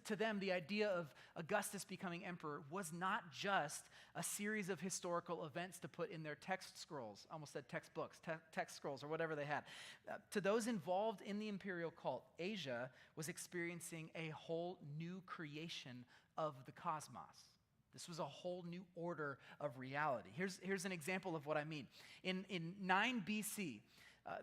Speaker 4: to them, the idea of Augustus becoming emperor was not just a series of historical events to put in their text scrolls. I almost said textbooks, text scrolls, or whatever they had. To those involved in the imperial cult, Asia was experiencing a whole new creation of the cosmos. This was a whole new order of reality. Here's an example of what I mean. In 9 BC,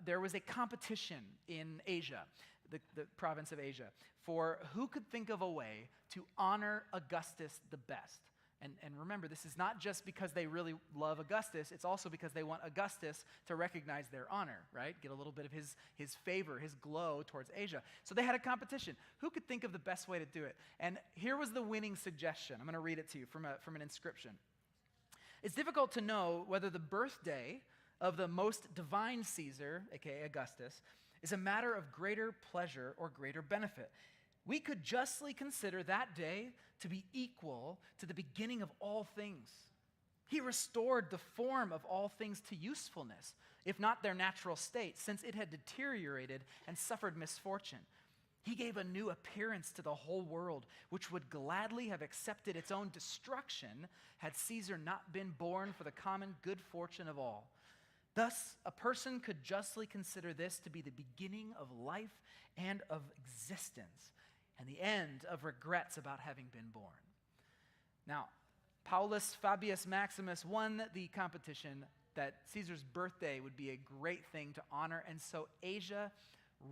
Speaker 4: there was a competition in Asia, the province of Asia, for who could think of a way to honor Augustus the best. And remember, this is not just because they really love Augustus, it's also because they want Augustus to recognize their honor, right? Get a little bit of his favor, his glow towards Asia. So they had a competition. Who could think of the best way to do it? And here was the winning suggestion. I'm going to read it to you from an inscription. It's difficult to know whether the birthday of the most divine Caesar, aka Augustus, is a matter of greater pleasure or greater benefit. We could justly consider that day to be equal to the beginning of all things. He restored the form of all things to usefulness, if not their natural state, since it had deteriorated and suffered misfortune. He gave a new appearance to the whole world, which would gladly have accepted its own destruction had Caesar not been born for the common good fortune of all. Thus, a person could justly consider this to be the beginning of life and of existence, and the end of regrets about having been born. Now, Paulus Fabius Maximus won the competition that Caesar's birthday would be a great thing to honor, and so Asia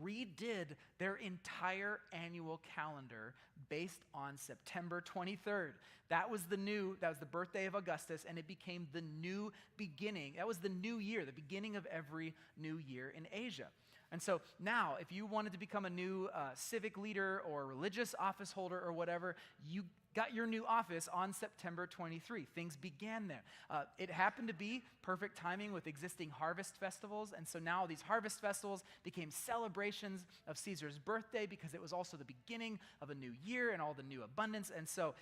Speaker 4: redid their entire annual calendar based on September 23rd. That was the birthday of Augustus, and it became the new beginning. That was the new year, the beginning of every new year in Asia. And so now, if you wanted to become a new civic leader or religious office holder or whatever, you got your new office on September 23. Things began there. It happened to be perfect timing with existing harvest festivals, and so now these harvest festivals became celebrations of Caesar's birthday because it was also the beginning of a new year and all the new abundance. And so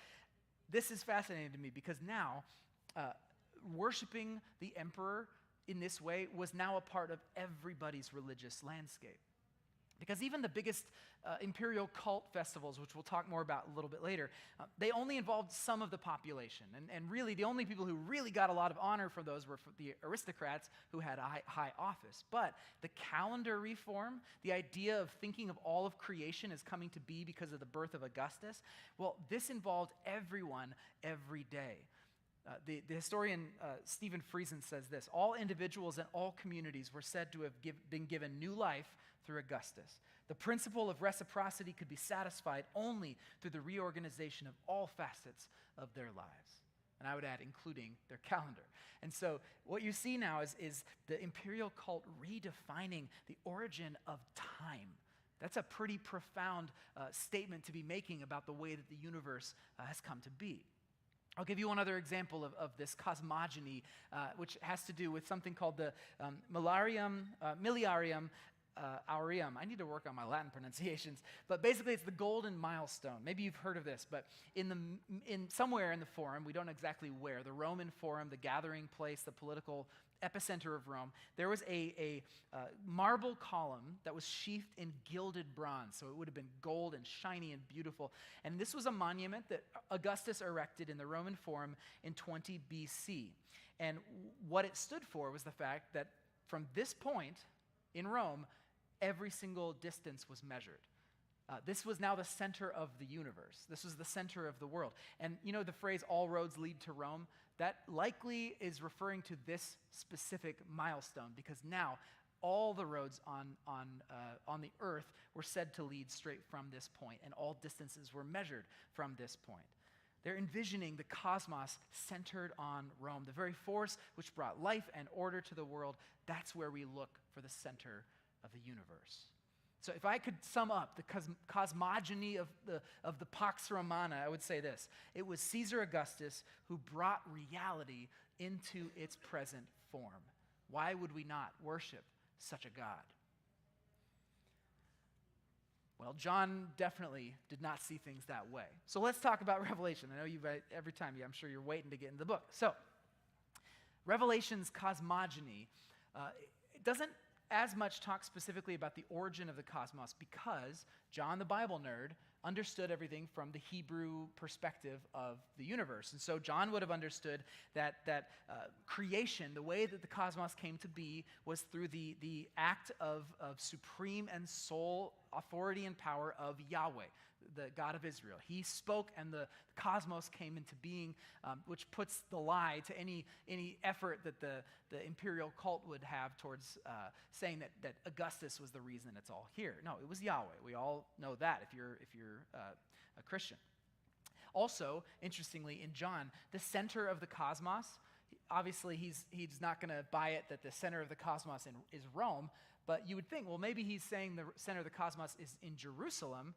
Speaker 4: this is fascinating to me because now worshiping the emperor in this way was now a part of everybody's religious landscape. Because even the biggest imperial cult festivals, which we'll talk more about a little bit later, they only involved some of the population. And really, the only people who really got a lot of honor for those were the aristocrats who had a high office. But the calendar reform, the idea of thinking of all of creation as coming to be because of the birth of Augustus, well, this involved everyone every day. The historian Stephen Friesen says this: all individuals and all communities were said to have been given new life through Augustus. The principle of reciprocity could be satisfied only through the reorganization of all facets of their lives. And I would add, including their calendar. And so what you see now is the imperial cult redefining the origin of time. That's a pretty profound statement to be making about the way that the universe has come to be. I'll give you one other example of this cosmogony, which has to do with something called the Miliarium Aureum. I need to work on my Latin pronunciations, but basically it's the golden milestone. Maybe you've heard of this, but in somewhere in the Forum, we don't know exactly where, the Roman Forum, the gathering place, the political epicenter of Rome, there was a marble column that was sheathed in gilded bronze, so it would have been gold and shiny and beautiful. And this was a monument that Augustus erected in the Roman Forum in 20 BC. And what it stood for was the fact that from this point in Rome, every single distance was measured. This was now the center of the universe. This was the center of the world. And you know the phrase, all roads lead to Rome? That likely is referring to this specific milestone, because now all the roads on the earth were said to lead straight from this point, and all distances were measured from this point. They're envisioning the cosmos centered on Rome, the very force which brought life and order to the world. That's where we look for the center of the universe. So if I could sum up the cosmogony of the Pax Romana, I would say this: it was Caesar Augustus who brought reality into its present form. Why would we not worship such a God? Well, John definitely did not see things that way. So let's talk about Revelation. I know every time, I'm sure you're waiting to get in the book. So, Revelation's cosmogony, it doesn't as much talk specifically about the origin of the cosmos because John, the Bible nerd, understood everything from the Hebrew perspective of the universe. And so John would have understood that creation, the way that the cosmos came to be, was through the act of supreme and sole authority and power of Yahweh, the God of Israel. He spoke and the cosmos came into being, which puts the lie to any effort that the imperial cult would have towards saying that Augustus was the reason it's all here. No, it was Yahweh. We all know that if you're a Christian. Also, interestingly, in John, the center of the cosmos, obviously he's not going to buy it that the center of the cosmos is Rome, but you would think, well, maybe he's saying the center of the cosmos is in Jerusalem,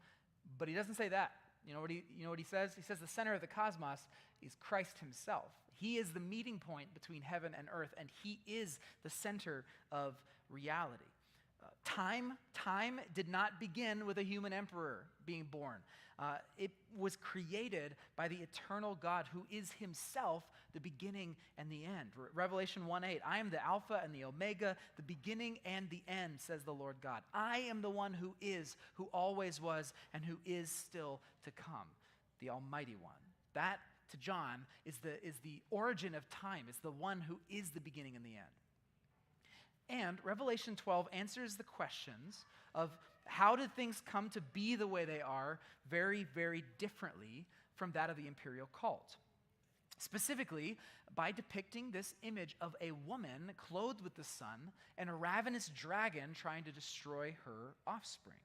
Speaker 4: but he doesn't say that. You know what he says? He says the center of the cosmos is Christ himself. He is the meeting point between heaven and earth, and he is the center of reality. Time did not begin with a human emperor being born. It was created by the eternal God who is himself the beginning and the end. Revelation 1:8, I am the Alpha and the Omega, the beginning and the end, says the Lord God. I am the one who is, who always was, and who is still to come, the Almighty One. That, to John, is the origin of time. It's the one who is the beginning and the end. And Revelation 12 answers the questions of how did things come to be the way they are very, very differently from that of the imperial cult. Specifically, by depicting this image of a woman clothed with the sun and a ravenous dragon trying to destroy her offspring.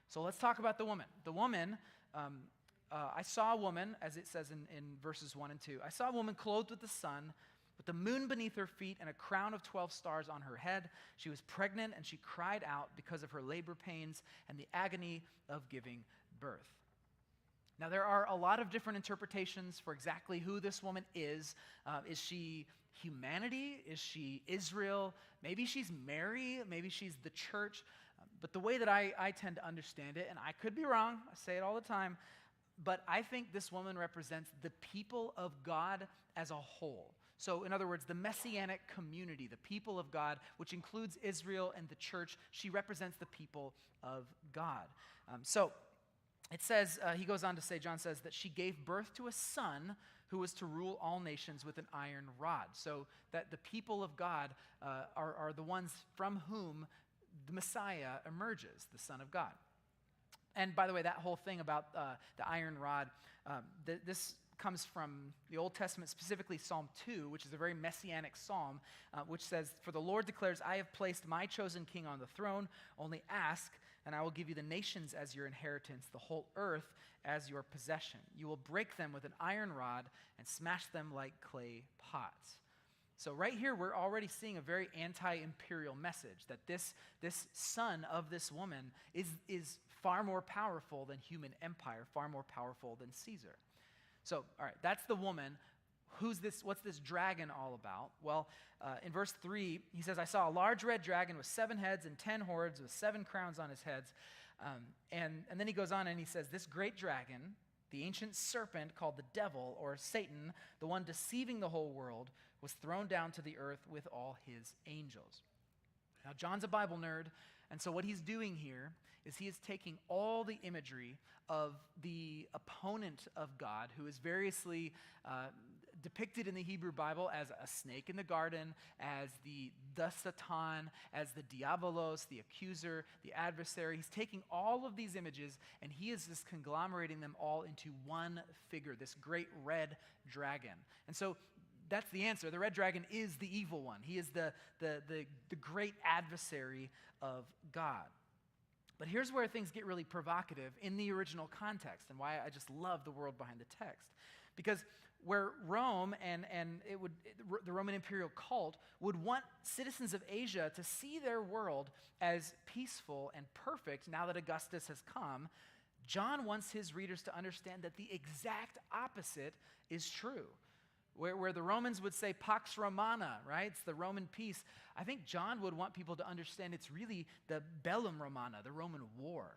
Speaker 4: So let's talk about the woman. The woman, I saw a woman, as it says in verses 1 and 2, I saw a woman clothed with the sun, with the moon beneath her feet and a crown of 12 stars on her head. She was pregnant and she cried out because of her labor pains and the agony of giving birth. Now, there are a lot of different interpretations for exactly who this woman is. Is she humanity? Is she Israel? Maybe she's Mary. Maybe she's the church. But the way that I tend to understand it, and I could be wrong, I say it all the time, but I think this woman represents the people of God as a whole. So, in other words, the messianic community, the people of God, which includes Israel and the church, she represents the people of God. So, it says, he goes on to say, John says, that she gave birth to a son who was to rule all nations with an iron rod. So, that the people of God are the ones from whom the Messiah emerges, the Son of God. And by the way, that whole thing about the iron rod, this comes from the Old Testament, specifically Psalm 2, which is a very messianic psalm, which says, for the Lord declares, I have placed my chosen king on the throne. Only ask, and I will give you the nations as your inheritance, the whole earth as your possession. You will break them with an iron rod and smash them like clay pots. So right here, we're already seeing a very anti-imperial message, that this son of this woman is far more powerful than human empire, far more powerful than Caesar. So, all right, that's the woman. Who's this? What's this dragon all about? Well, in verse 3, he says, I saw a large red dragon with 7 heads and 10 horns with 7 crowns on his heads. And then he goes on and he says, this great dragon, the ancient serpent called the devil or Satan, the one deceiving the whole world, was thrown down to the earth with all his angels. Now, John's a Bible nerd, and so what he's doing here is he is taking all the imagery of the opponent of God, who is variously depicted in the Hebrew Bible as a snake in the garden, as the Satan, as the diabolos, the accuser, the adversary. He's taking all of these images and he is just conglomerating them all into one figure, this great red dragon. And so that's the answer. The red dragon is the evil one. He is the great adversary of God. But here's where things get really provocative in the original context and why I just love the world behind the text. Because where Rome and the Roman imperial cult would want citizens of Asia to see their world as peaceful and perfect now that Augustus has come, John wants his readers to understand that the exact opposite is true. Where the Romans would say Pax Romana, right? It's the Roman peace. I think John would want people to understand it's really the Bellum Romana, the Roman war.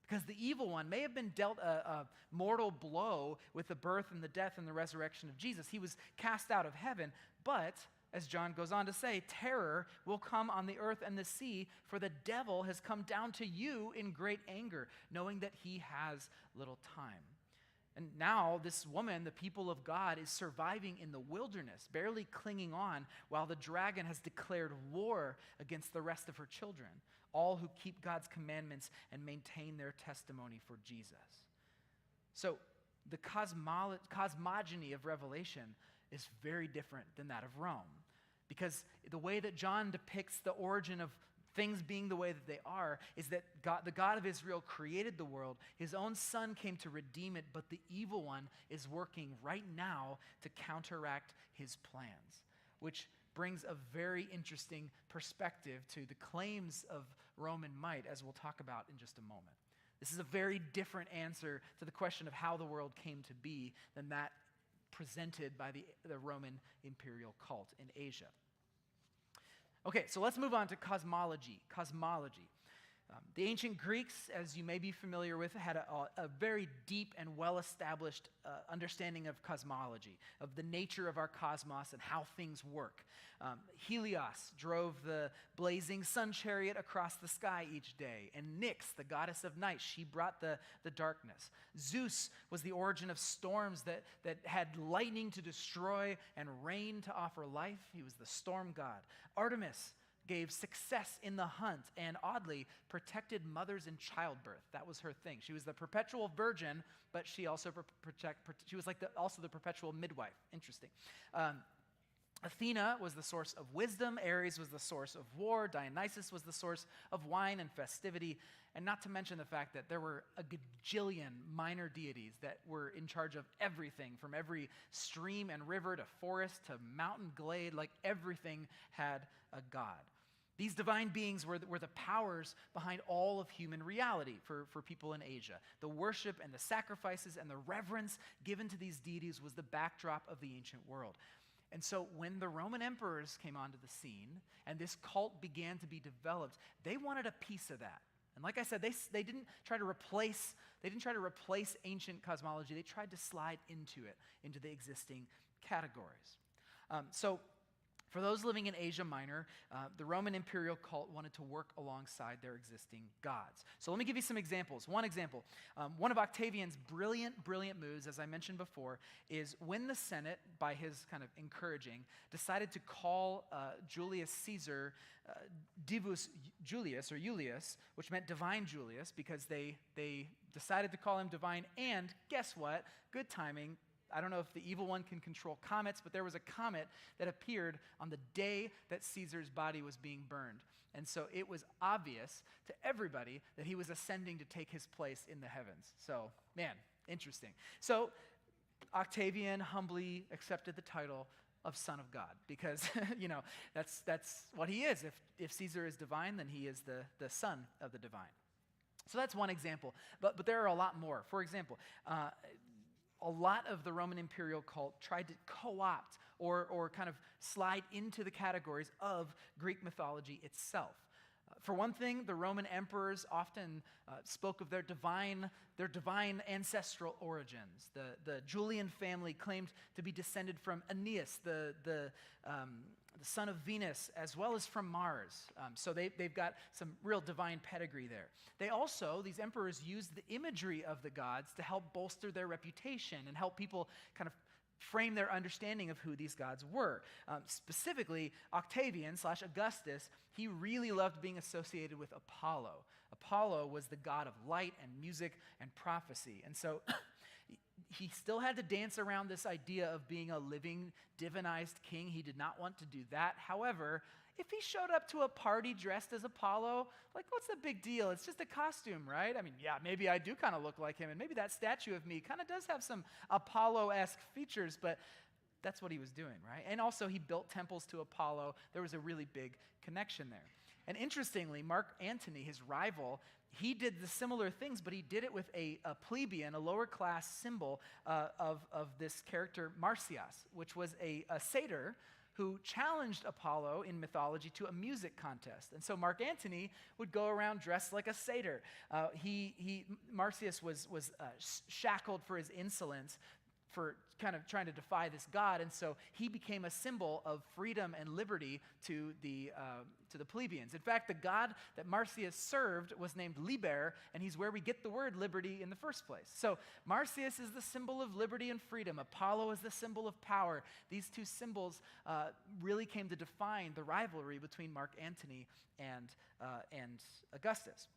Speaker 4: Because the evil one may have been dealt a mortal blow with the birth and the death and the resurrection of Jesus. He was cast out of heaven, but as John goes on to say, terror will come on the earth and the sea, for the devil has come down to you in great anger, knowing that he has little time. And now this woman, the people of God, is surviving in the wilderness, barely clinging on, while the dragon has declared war against the rest of her children, all who keep God's commandments and maintain their testimony for Jesus. So the cosmogony of Revelation is very different than that of Rome, because the way that John depicts the origin of things being the way that they are is that God, the God of Israel, created the world. His own son came to redeem it, but the evil one is working right now to counteract his plans, which brings a very interesting perspective to the claims of Roman might, as we'll talk about in just a moment. This is a very different answer to the question of how the world came to be than that presented by the Roman imperial cult in Asia. Okay, so let's move on to cosmology. The ancient Greeks, as you may be familiar with, had a very deep and well-established understanding of cosmology, of the nature of our cosmos and how things work. Helios drove the blazing sun chariot across the sky each day, and Nyx, the goddess of night, she brought the darkness. Zeus was the origin of storms that had lightning to destroy and rain to offer life. He was the storm god. Artemis gave success in the hunt and, oddly, protected mothers in childbirth. That was her thing. She was the perpetual virgin, but she also she was like also the perpetual midwife. Interesting. Athena was the source of wisdom. Ares was the source of war. Dionysus was the source of wine and festivity. And not to mention the fact that there were a gajillion minor deities that were in charge of everything, from every stream and river to forest to mountain glade. Like everything had a god. These divine beings were the powers behind all of human reality for people in Asia. The worship and the sacrifices and the reverence given to these deities was the backdrop of the ancient world. And so when the Roman emperors came onto the scene and this cult began to be developed, they wanted a piece of that. And like I said, they didn't try to replace ancient cosmology. They tried to slide into the existing categories. So for those living in Asia Minor, the Roman imperial cult wanted to work alongside their existing gods. So let me give you some examples. One example, one of Octavian's brilliant moves, as I mentioned before, is when the Senate, by his kind of encouraging, decided to call Julius Caesar Divus Julius, or Julius, which meant divine Julius, because they decided to call him divine, and guess what? Good timing. I don't know if the evil one can control comets, but there was a comet that appeared on the day that Caesar's body was being burned. And so it was obvious to everybody that he was ascending to take his place in the heavens. So, man, interesting. So Octavian humbly accepted the title of Son of God because, that's what he is. If Caesar is divine, then he is the son of the divine. So that's one example. But there are a lot more. For example, a lot of the Roman imperial cult tried to co-opt or kind of slide into the categories of Greek mythology itself. For one thing, the Roman emperors often spoke of their divine ancestral origins. The Julian family claimed to be descended from Aeneas, the son of Venus, as well as from Mars. So they've got some real divine pedigree there. These emperors used the imagery of the gods to help bolster their reputation and help people kind of frame their understanding of who these gods were. Specifically, Octavian/Augustus, he really loved being associated with Apollo. Apollo was the god of light and music and prophecy. And so he still had to dance around this idea of being a living, divinized king. He did not want to do that. However, if he showed up to a party dressed as Apollo, what's the big deal? It's just a costume, right? I mean, yeah, maybe I do kind of look like him, and maybe that statue of me kind of does have some Apollo-esque features, but that's what he was doing, right? And also, he built temples to Apollo. There was a really big connection there. And interestingly, Mark Antony, his rival, he did the similar things, but he did it with a plebeian, a lower-class symbol of this character, Marsyas, which was a satyr who challenged Apollo in mythology to a music contest. And so Mark Antony would go around dressed like a satyr. Marsyas was shackled for his insolence, for kind of trying to defy this god, and so he became a symbol of freedom and liberty to the plebeians. In fact, the god that Marsyas served was named Liber, and he's where we get the word liberty in the first place. So Marsyas is the symbol of liberty and freedom. Apollo is the symbol of power. These two symbols really came to define the rivalry between Mark Antony and Augustus.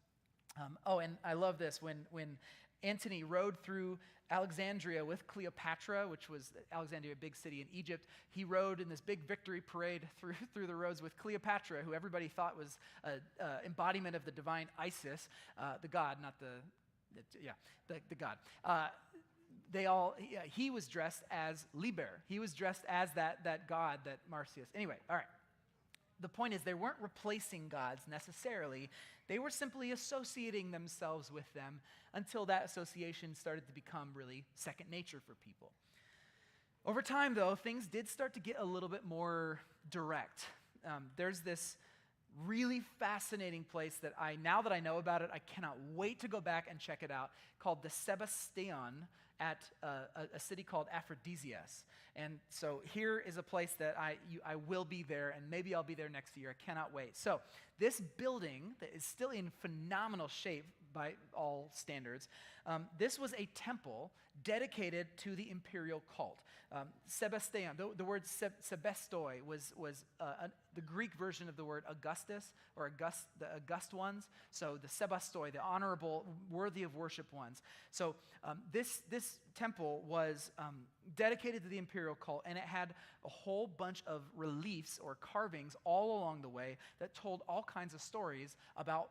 Speaker 4: And I love this. When Antony rode through Alexandria with Cleopatra, which was Alexandria, a big city in Egypt. He rode in this big victory parade through the roads with Cleopatra, who everybody thought was an embodiment of the divine Isis, the god, not the god. He was dressed as Liber. He was dressed as that god, that Marsyas. Anyway, all right. The point is, they weren't replacing gods necessarily. They were simply associating themselves with them until that association started to become really second nature for people. Over time, though, things did start to get a little bit more direct. There's this really fascinating place that now that I know about it, I cannot wait to go back and check it out, called the Sebastion at a city called Aphrodisias. And so here is a place that I will be there, and maybe I'll be there next year. I cannot wait. So this building that is still in phenomenal shape by all standards, this was a temple dedicated to the imperial cult. Sebastion, the word Sebestoi was the Greek version of the word Augustus, or the August ones. So the Sebastoi, the honorable, worthy of worship ones. So this temple was dedicated to the imperial cult, and it had a whole bunch of reliefs or carvings all along the way that told all kinds of stories about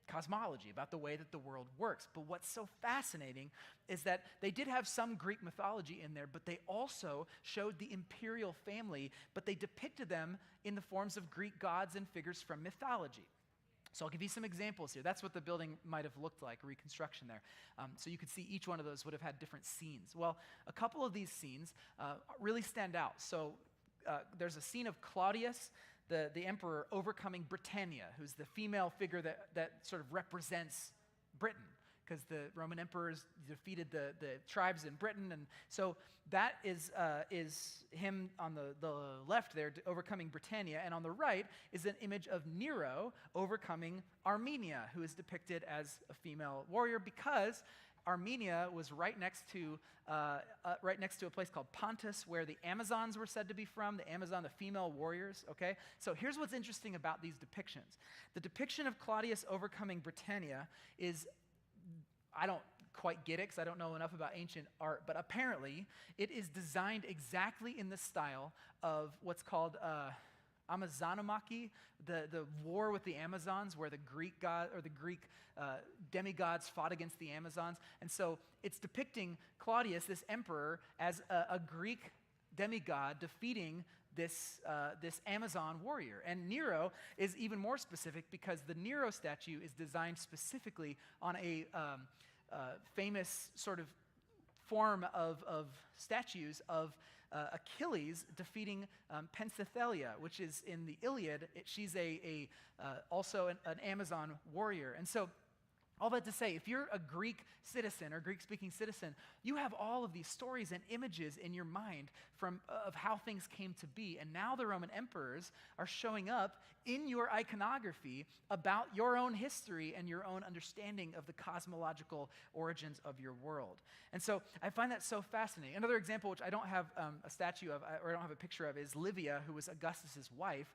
Speaker 4: cosmology, about the way that the world works. But what's so fascinating is that they did have some Greek mythology in there, but they also showed the imperial family, but they depicted them in the forms of Greek gods and figures from mythology. So I'll give you some examples here. That's what the building might have looked like, a reconstruction there. So you could see each one of those would have had different scenes. Well, a couple of these scenes really stand out. So there's a scene of Claudius, the emperor, overcoming Britannia, who's the female figure that sort of represents Britain, because the Roman emperors defeated the tribes in Britain. And so that is him on the left there, overcoming Britannia. And on the right is an image of Nero overcoming Armenia, who is depicted as a female warrior, because Armenia was right next to a place called Pontus, where the Amazons were said to be from. The Amazon, the female warriors. Okay, so here's what's interesting about these depictions. The depiction of Claudius overcoming Britannia is, I don't quite get it because I don't know enough about ancient art, but apparently it is designed exactly in the style of what's called Amazonomachy, the war with the Amazons, where the Greek god or the Greek demigods fought against the Amazons. And so it's depicting Claudius, this emperor, as a Greek demigod defeating this Amazon warrior. And Nero is even more specific, because the Nero statue is designed specifically on a famous sort of form of statues of Achilles defeating Penthesilea, which is in the Iliad. She's also an Amazon warrior. And so all that to say, if you're a Greek citizen or Greek-speaking citizen, you have all of these stories and images in your mind of how things came to be. And now the Roman emperors are showing up in your iconography about your own history and your own understanding of the cosmological origins of your world. And so I find that so fascinating. Another example, which I don't have a statue of, or I don't have a picture of, is Livia, who was Augustus's wife.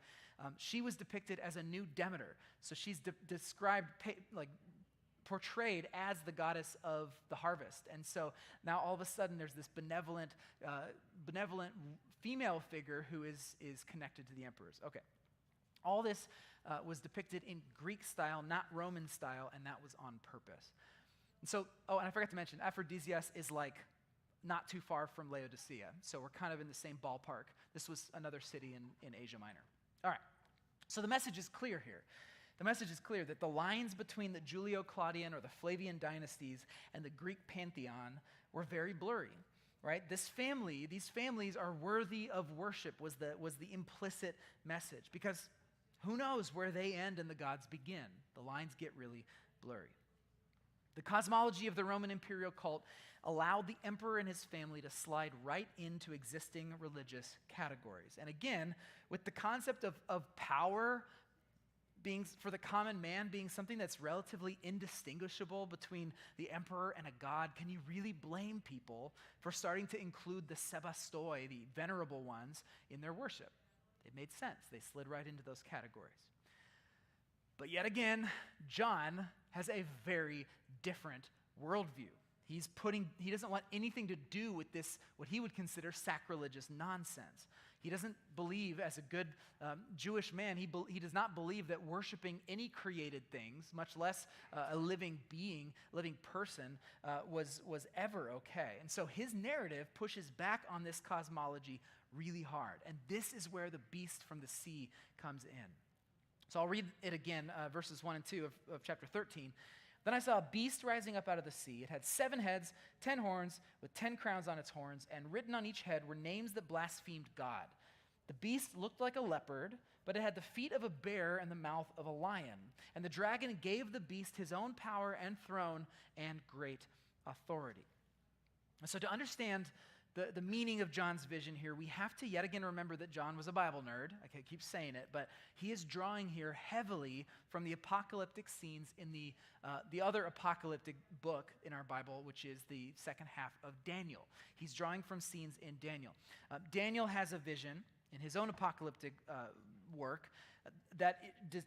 Speaker 4: She was depicted as a new Demeter. So she's described portrayed as the goddess of the harvest. And so now all of a sudden there's this benevolent female figure who is connected to the emperors. Okay. All this was depicted in Greek style, not Roman style, and that was on purpose. And so, and I forgot to mention, Aphrodisias is like not too far from Laodicea. So we're kind of in the same ballpark. This was another city in Asia Minor. All right. So the message is clear here. The message is clear that the lines between the Julio-Claudian or the Flavian dynasties and the Greek pantheon were very blurry. right? These families are worthy of worship was the implicit message, because who knows where they end and the gods begin? The lines get really blurry. The cosmology of the Roman imperial cult allowed the emperor and his family to slide right into existing religious categories. And again, with the concept of power being, for the common man, being something that's relatively indistinguishable between the emperor and a god, can you really blame people for starting to include the Sebastoi, the venerable ones, in their worship? It made sense. They slid right into those categories. But yet again, John has a very different worldview. He doesn't want anything to do with this, what he would consider sacrilegious nonsense. He doesn't believe, as a good Jewish man, he does not believe that worshiping any created things, much less a living being, living person, was ever okay. And so his narrative pushes back on this cosmology really hard. And this is where the beast from the sea comes in. So I'll read it again, verses 1 and 2 of chapter 13. Then I saw a beast rising up out of the sea. It had 7 heads, 10 horns, with 10 crowns on its horns, and written on each head were names that blasphemed God. The beast looked like a leopard, but it had the feet of a bear and the mouth of a lion. And the dragon gave the beast his own power and throne and great authority. And so to understand the meaning of John's vision here, we have to yet again remember that John was a Bible nerd. I keep saying it, but he is drawing here heavily from the apocalyptic scenes in the other apocalyptic book in our Bible, which is the second half of Daniel. He's drawing from scenes in Daniel. Daniel has a vision in his own apocalyptic work that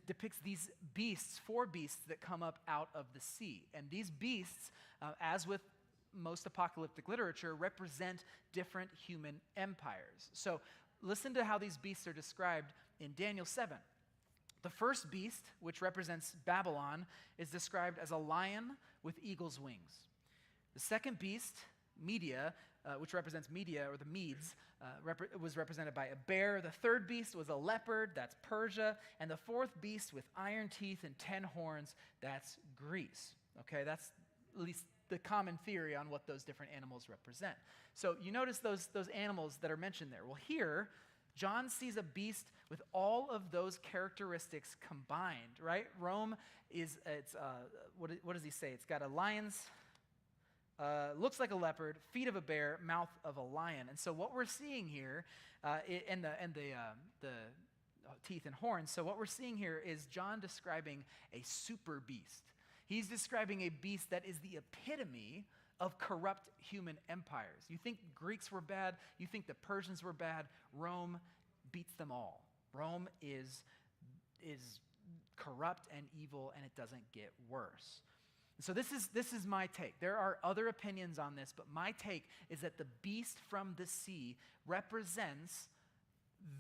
Speaker 4: depicts these beasts, 4 beasts that come up out of the sea. And these beasts, as with most apocalyptic literature, represent different human empires. So listen to how these beasts are described in Daniel 7. The first beast, which represents Babylon, is described as a lion with eagle's wings. The second beast, Media, which represents Media or the Medes, was represented by a bear. The third beast was a leopard, that's Persia. And the fourth beast with iron teeth and 10 horns, that's Greece. Okay, that's at least the common theory on what those different animals represent. So you notice those animals that are mentioned there. Well, here, John sees a beast with all of those characteristics combined, right? Rome is, what does he say? It's got a lion's, looks like a leopard, feet of a bear, mouth of a lion. And so what we're seeing here, and the teeth and horns, so what we're seeing here is John describing a super beast. He's describing a beast that is the epitome of corrupt human empires. You think Greeks were bad, you think the Persians were bad, Rome beats them all. Rome is corrupt and evil, and it doesn't get worse. So this is my take. There are other opinions on this, but my take is that the beast from the sea represents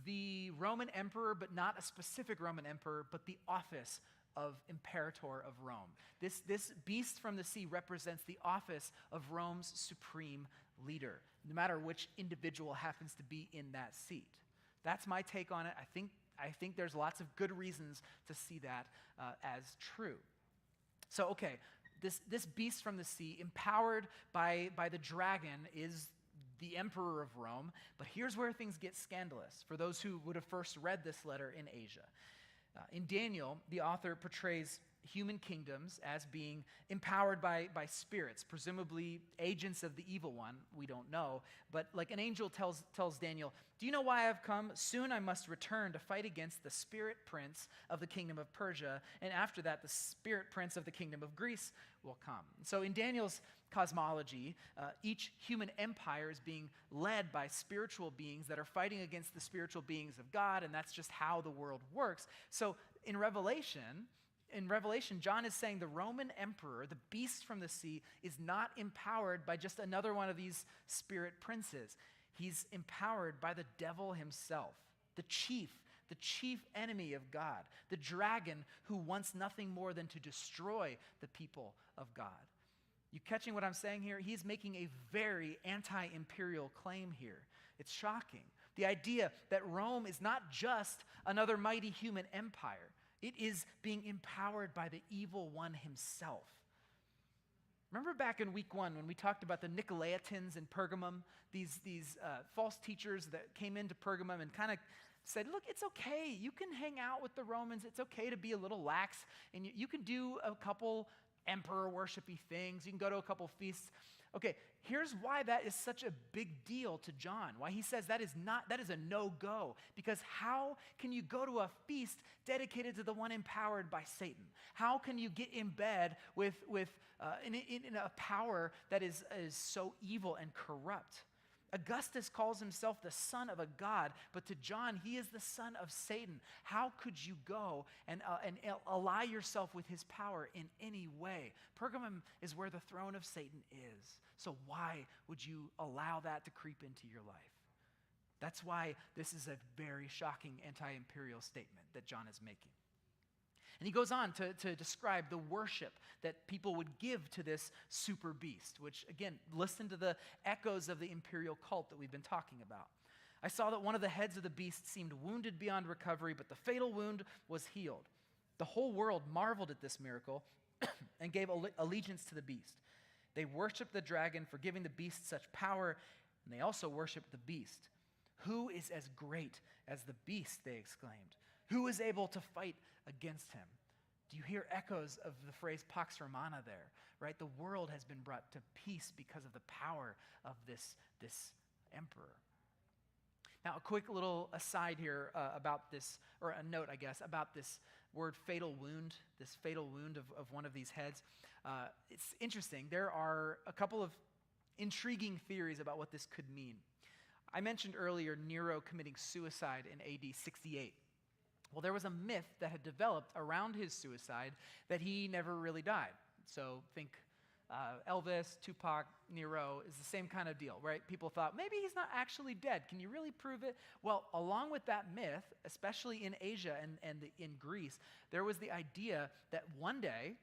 Speaker 4: the Roman emperor, but not a specific Roman emperor, but the office of Imperator of Rome. This beast from the sea represents the office of Rome's supreme leader, no matter which individual happens to be in that seat. That's my take on it. I think there's lots of good reasons to see that as true. So, okay, this beast from the sea, empowered by the dragon, is the emperor of Rome. But here's where things get scandalous for those who would have first read this letter in Asia. In Daniel, the author portrays human kingdoms as being empowered by spirits, presumably agents of the evil one. We don't know. But like an angel tells Daniel, "Do you know why I've come? Soon I must return to fight against the spirit prince of the kingdom of Persia, and after that the spirit prince of the kingdom of Greece will come." So in Daniel's cosmology, each human empire is being led by spiritual beings that are fighting against the spiritual beings of God, and that's just how the world works. So in Revelation, John is saying the Roman emperor, the beast from the sea, is not empowered by just another one of these spirit princes. He's empowered by the devil himself, the chief enemy of God, the dragon who wants nothing more than to destroy the people of God. You catching what I'm saying here? He's making a very anti-imperial claim here. It's shocking. The idea that Rome is not just another mighty human empire. It is being empowered by the evil one himself. Remember back in week 1 when we talked about the Nicolaitans in Pergamum, these false teachers that came into Pergamum and kind of said, look, it's okay. You can hang out with the Romans. It's okay to be a little lax, and you can do a couple emperor worshipy things. You can go to a couple feasts. Okay, here's why that is such a big deal to John, why he says that is a no-go. Because how can you go to a feast dedicated to the one empowered by Satan? How can you get in bed in a power that is so evil and corrupt? Augustus calls himself the son of a god, but to John, he is the son of Satan. How could you go and ally yourself with his power in any way? Pergamum is where the throne of Satan is. So why would you allow that to creep into your life? That's why this is a very shocking anti-imperial statement that John is making. And he goes on to describe the worship that people would give to this super beast, which, again, listen to the echoes of the imperial cult that we've been talking about. I saw that one of the heads of the beast seemed wounded beyond recovery, but the fatal wound was healed. The whole world marveled at this miracle and gave allegiance to the beast. They worshiped the dragon for giving the beast such power, and they also worshiped the beast. Who is as great as the beast, they exclaimed. Who is able to fight against him? Do you hear echoes of the phrase Pax Romana there, right? The world has been brought to peace because of the power of this emperor. Now, a quick little aside here about this, or a note, I guess, about this word fatal wound, this fatal wound of one of these heads. It's interesting. There are a couple of intriguing theories about what this could mean. I mentioned earlier Nero committing suicide in AD 68. Well, there was a myth that had developed around his suicide that he never really died. So think Elvis, Tupac, Nero is the same kind of deal, right? People thought, maybe he's not actually dead. Can you really prove it? Well, along with that myth, especially in Asia and in Greece, there was the idea that one day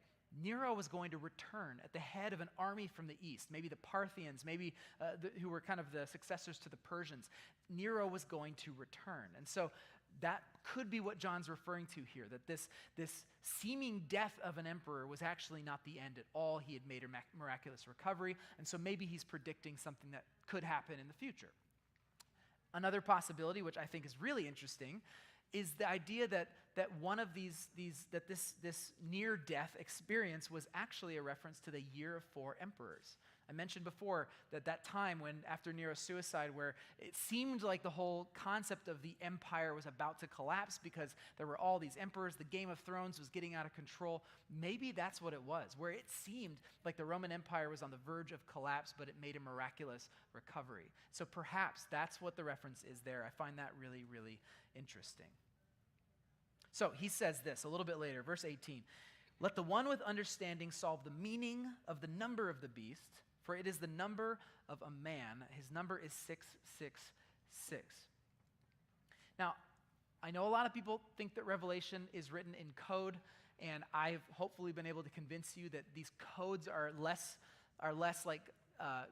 Speaker 4: Nero was going to return at the head of an army from the east, maybe the Parthians, maybe who were kind of the successors to the Persians. Nero was going to return. And so that could be what John's referring to here, that this seeming death of an emperor was actually not the end at all. He had made a miraculous recovery, and so maybe he's predicting something that could happen in the future. Another possibility, which I think is really interesting, is the idea that one of this near-death experience was actually a reference to the year of 4 emperors. I mentioned before that time when, after Nero's suicide, where it seemed like the whole concept of the empire was about to collapse because there were all these emperors, the Game of Thrones was getting out of control. Maybe that's what it was, where it seemed like the Roman Empire was on the verge of collapse, but it made a miraculous recovery. So perhaps that's what the reference is there. I find that really, really interesting. So he says this a little bit later, verse 18. Let the one with understanding solve the meaning of the number of the beast, for it is the number of a man. His number is 666. Now, I know a lot of people think that Revelation is written in code, and I've hopefully been able to convince you that these codes are less like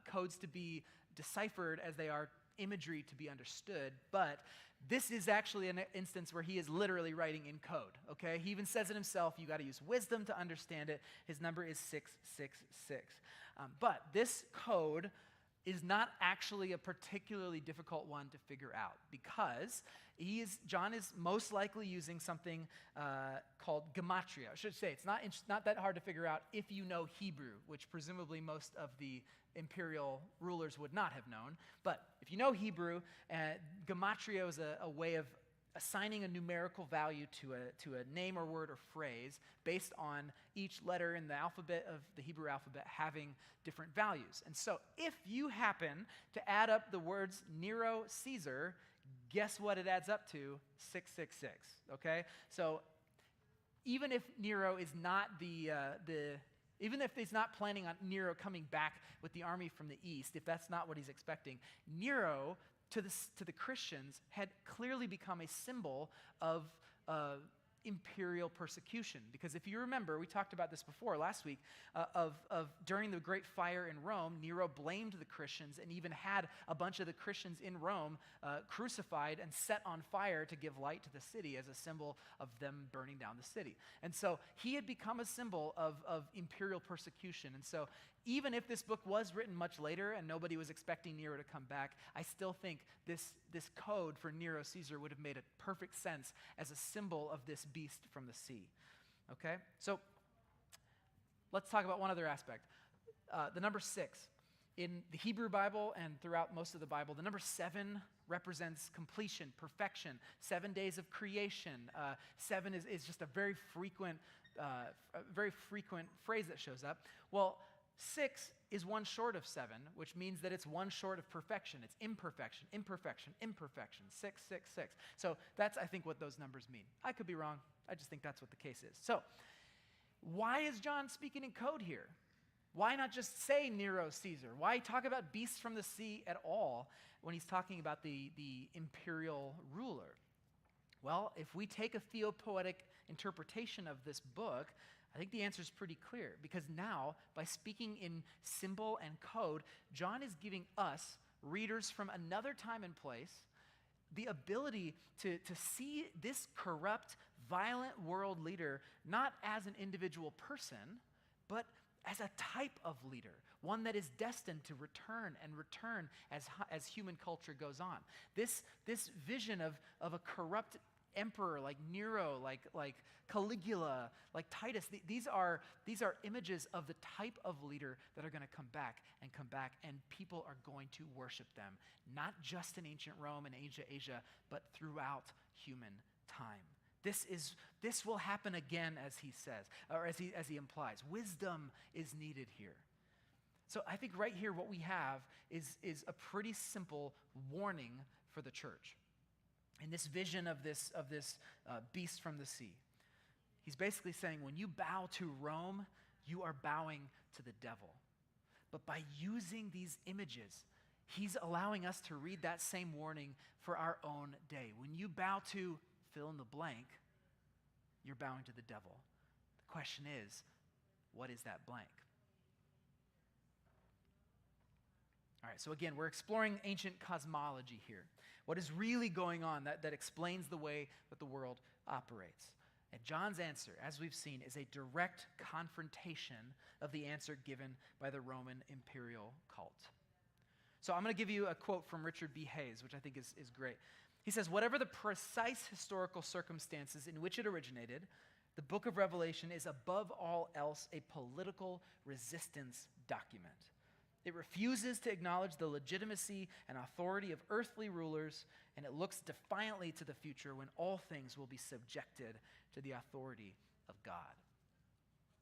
Speaker 4: codes to be deciphered as they are imagery to be understood, but this is actually an instance where he is literally writing in code, okay? He even says it himself, you got to use wisdom to understand it. His number is 666. But this code is not actually a particularly difficult one to figure out because John is most likely using something called gematria. I should say it's not that hard to figure out if you know Hebrew, which presumably most of the imperial rulers would not have known. But if you know Hebrew, gematria is a way of assigning a numerical value to a name or word or phrase based on each letter in the alphabet of the Hebrew alphabet having different values. And so if you happen to add up the words Nero, Caesar, guess what it adds up to? 666, okay? So even if Nero is not even if he's not planning on Nero coming back with the army from the east, if that's not what he's expecting, Nero to the Christians had clearly become a symbol of imperial persecution. Because if you remember, we talked about this before last week, during the Great Fire in Rome, Nero blamed the Christians and even had a bunch of the Christians in Rome crucified and set on fire to give light to the city as a symbol of them burning down the city. And so he had become a symbol of imperial persecution. And so even if this book was written much later and nobody was expecting Nero to come back, I still think this code for Nero Caesar would have made a perfect sense as a symbol of this beast from the sea. Okay? So let's talk about one other aspect. The number 6. In the Hebrew Bible and throughout most of the Bible, the number 7 represents completion, perfection, 7 days of creation. 7 is just a very frequent phrase that shows up. Well, 6 is one short of 7, which means that it's one short of perfection. It's imperfection, imperfection, imperfection. 6, 6, 6. So that's, I think, what those numbers mean. I could be wrong. I just think that's what the case is. So why is John speaking in code here? Why not just say Nero Caesar? Why talk about beasts from the sea at all when he's talking about the imperial ruler? Well, if we take a theopoetic interpretation of this book, I think the answer is pretty clear, because now, by speaking in symbol and code, John is giving us, readers from another time and place, the ability to see this corrupt, violent world leader not as an individual person, but as a type of leader, one that is destined to return and return as human culture goes on. This vision of a corrupt emperor like Nero, like Caligula, like Titus, these are images of the type of leader that are going to come back, and people are going to worship them, not just in ancient Rome and ancient Asia, but throughout human time. This will happen again, as he says, or as he implies. Wisdom is needed here. So I think right here what we have is a pretty simple warning for the church. In this vision of this beast from the sea, he's basically saying, when you bow to Rome, you are bowing to the devil. But by using these images, he's allowing us to read that same warning for our own day. When you bow to fill in the blank, you're bowing to the devil. The question is, what is that blank? All right, so again, we're exploring ancient cosmology here. What is really going on that explains the way that the world operates. And John's answer, as we've seen, is a direct confrontation of the answer given by the Roman imperial cult. So I'm going to give you a quote from Richard B. Hayes, which I think is great. He says, whatever the precise historical circumstances in which it originated, the book of Revelation is above all else a political resistance document. It refuses to acknowledge the legitimacy and authority of earthly rulers, and it looks defiantly to the future when all things will be subjected to the authority of God.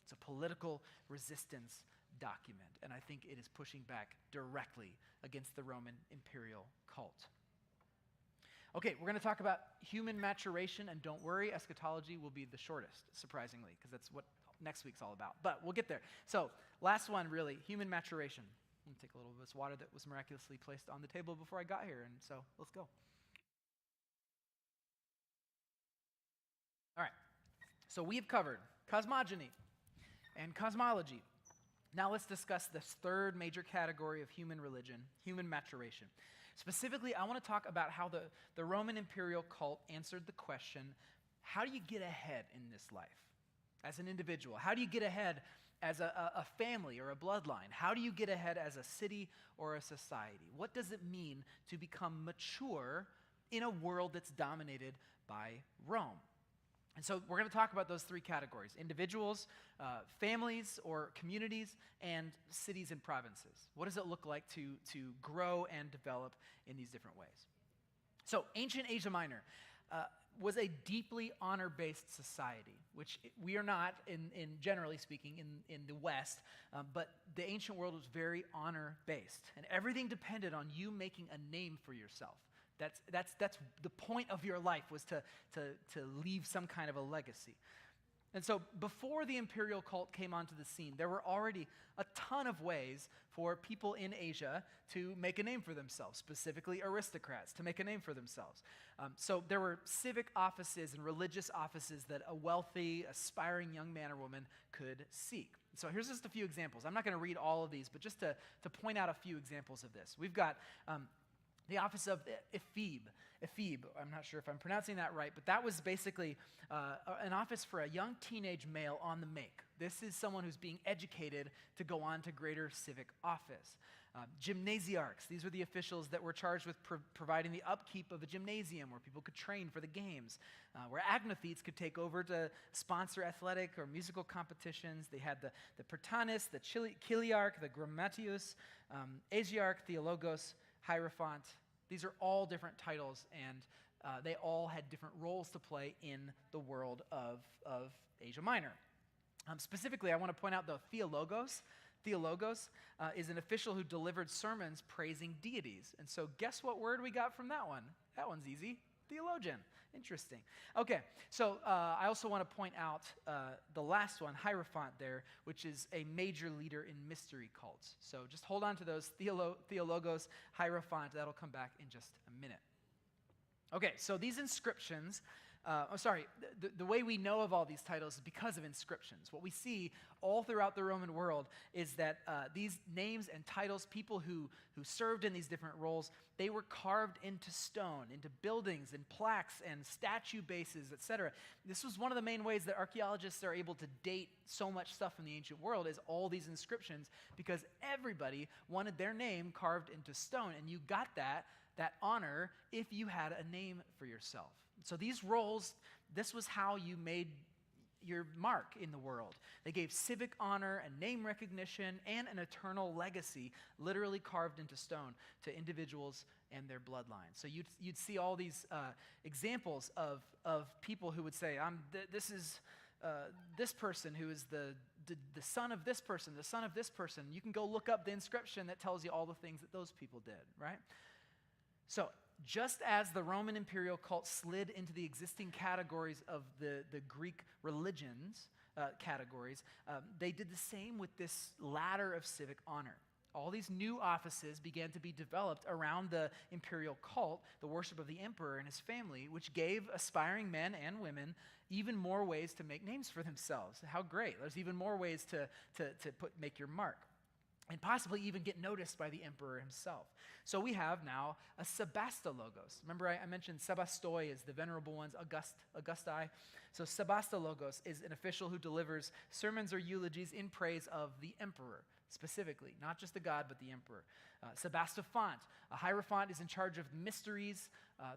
Speaker 4: It's a political resistance document, and I think it is pushing back directly against the Roman imperial cult. Okay, we're going to talk about human maturation, and don't worry, eschatology will be the shortest, surprisingly, because that's what next week's all about. But we'll get there. So, last one, really, human maturation. I'm going to take a little bit of this water that was miraculously placed on the table before I got here, and so let's go. All right, so we've covered cosmogony and cosmology. Now let's discuss this third major category of human religion, human maturation. Specifically, I want to talk about how the Roman imperial cult answered the question, how do you get ahead in this life as an individual? How do you get ahead as a family or a bloodline? How do you get ahead as a city or a society? What does it mean to become mature in a world that's dominated by Rome? And so we're going to talk about those three categories: individuals, families or communities, and cities and provinces. What does it look like to grow and develop in these different ways? So ancient Asia Minor was a deeply honor-based society, which we are not, in generally speaking, in the West, but the ancient world was very honor-based, and everything depended on you making a name for yourself. That's the point of your life, was to leave some kind of a legacy. And so before the imperial cult came onto the scene, there were already a ton of ways for people in Asia to make a name for themselves, specifically aristocrats, to make a name for themselves. So there were civic offices and religious offices that a wealthy, aspiring young man or woman could seek. So here's just a few examples. I'm not going to read all of these, but just to point out a few examples of this. We've got the office of Ephebe. Ephebe, I'm not sure if I'm pronouncing that right, but that was basically an office for a young teenage male on the make. This is someone who's being educated to go on to greater civic office. Gymnasiarchs, these were the officials that were charged with providing the upkeep of a gymnasium where people could train for the games, where agnothetes could take over to sponsor athletic or musical competitions. They had the Pertanis, the Chiliarch, the Grammatius, Asiarch, Theologos, Hierophant. These are all different titles, and they all had different roles to play in the world of Asia Minor. Specifically, I want to point out the Theologos. Theologos is an official who delivered sermons praising deities. And so guess what word we got from that one? That one's easy. Theologian. Interesting. Okay, so I also want to point out the last one, Hierophant there, which is a major leader in mystery cults. So just hold on to those, Theologos, Hierophant. That'll come back in just a minute. Okay, so these inscriptions, the way we know of all these titles is because of inscriptions. What we see all throughout the Roman world is that these names and titles, people who served in these different roles, they were carved into stone, into buildings and plaques and statue bases, etc. This was one of the main ways that archaeologists are able to date so much stuff from the ancient world is all these inscriptions, because everybody wanted their name carved into stone, and you got that honor if you had a name for yourself. So these roles, this was how you made your mark in the world. They gave civic honor and name recognition and an eternal legacy literally carved into stone to individuals and their bloodlines. So you'd see all these examples of people who would say, this is this person who is the son of this person, the son of this person. You can go look up the inscription that tells you all the things that those people did, right? So just as the Roman imperial cult slid into the existing categories of the Greek religions categories, they did the same with this ladder of civic honor. All these new offices began to be developed around the imperial cult, the worship of the emperor and his family, which gave aspiring men and women even more ways to make names for themselves. How great. There's even more ways to make your mark, and possibly even get noticed by the emperor himself. So we have now a Sebastologos. Remember I mentioned Sebastoi is the venerable ones, Augusti. So Sebastologos is an official who delivers sermons or eulogies in praise of the emperor, specifically, not just the god, but the emperor. Sebastophant, a Hierophant, is in charge of mysteries.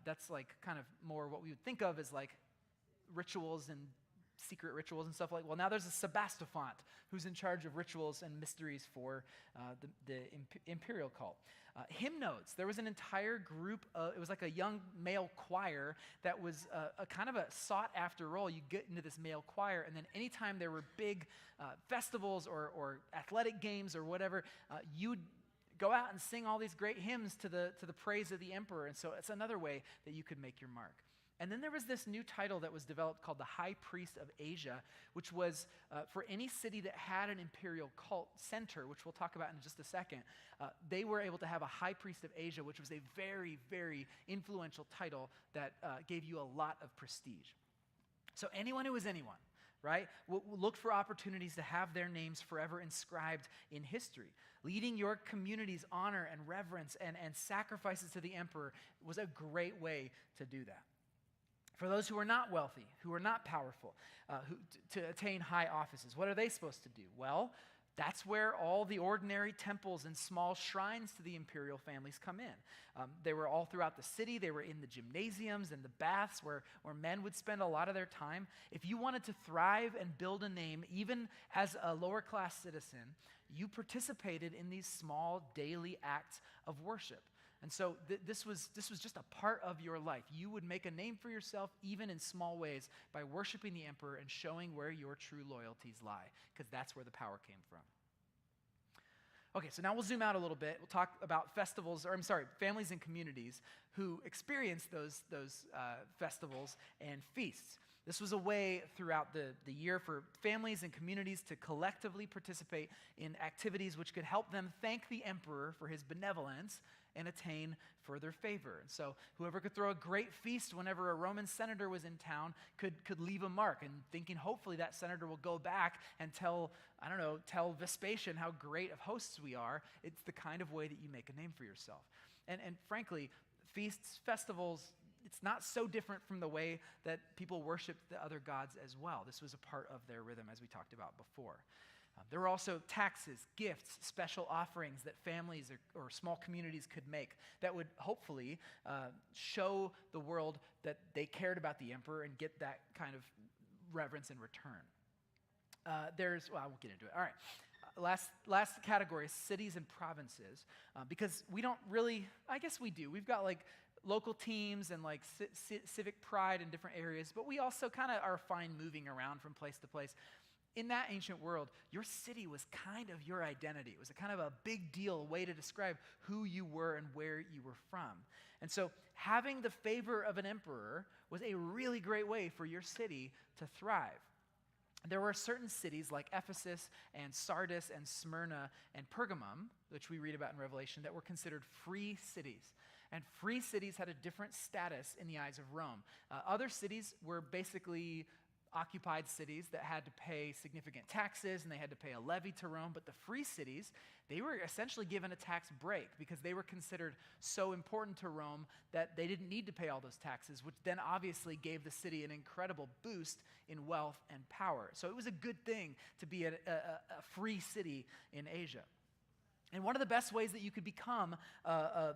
Speaker 4: That's like kind of more what we would think of as like rituals and secret rituals and stuff like. Well, now there's a Sebastophant who's in charge of rituals and mysteries for the imperial cult. Hymnodes. There was an entire group. It was like a young male choir that was a kind of a sought-after role. You get into this male choir, and then anytime there were big festivals or athletic games or whatever, you'd go out and sing all these great hymns to the praise of the emperor. And so it's another way that you could make your mark. And then there was this new title that was developed called the High Priest of Asia, which was for any city that had an imperial cult center, which we'll talk about in just a second. They were able to have a High Priest of Asia, which was a very, very influential title that gave you a lot of prestige. So anyone who was anyone, right, looked for opportunities to have their names forever inscribed in history. Leading your community's honor and reverence and sacrifices to the emperor was a great way to do that. For those who are not wealthy, who are not powerful, to attain high offices, what are they supposed to do? Well, that's where all the ordinary temples and small shrines to the imperial families come in. They were all throughout the city. They were in the gymnasiums and the baths where men would spend a lot of their time. If you wanted to thrive and build a name, even as a lower class citizen, you participated in these small daily acts of worship. And so this was just a part of your life. You would make a name for yourself even in small ways by worshiping the emperor and showing where your true loyalties lie, because that's where the power came from. Okay, so now we'll zoom out a little bit. We'll talk about families and communities who experienced those festivals and feasts. This was a way throughout the year for families and communities to collectively participate in activities which could help them thank the emperor for his benevolence and attain further favor. And so whoever could throw a great feast whenever a Roman senator was in town could leave a mark, and thinking hopefully that senator will go back and tell Vespasian how great of hosts we are. It's the kind of way that you make a name for yourself. And frankly, feasts, festivals, it's not so different from the way that people worshiped the other gods as well. This was a part of their rhythm, as we talked about before. There were also taxes, gifts, special offerings that families or small communities could make that would hopefully show the world that they cared about the emperor and get that kind of reverence in return. I won't get into it. All right. Last category is cities and provinces, because we don't really, I guess we do. We've got like local teams and like civic pride in different areas, but we also kind of are fine moving around from place to place. In that ancient world, your city was kind of your identity. It was a kind of a big deal, way to describe who you were and where you were from. And so having the favor of an emperor was a really great way for your city to thrive. There were certain cities like Ephesus and Sardis and Smyrna and Pergamum, which we read about in Revelation, that were considered free cities. And free cities had a different status in the eyes of Rome. Other cities were basically occupied cities that had to pay significant taxes and they had to pay a levy to Rome. But the free cities, they were essentially given a tax break because they were considered so important to Rome that they didn't need to pay all those taxes, which then obviously gave the city an incredible boost in wealth and power. So it was a good thing to be a free city in Asia. And one of the best ways that you could become a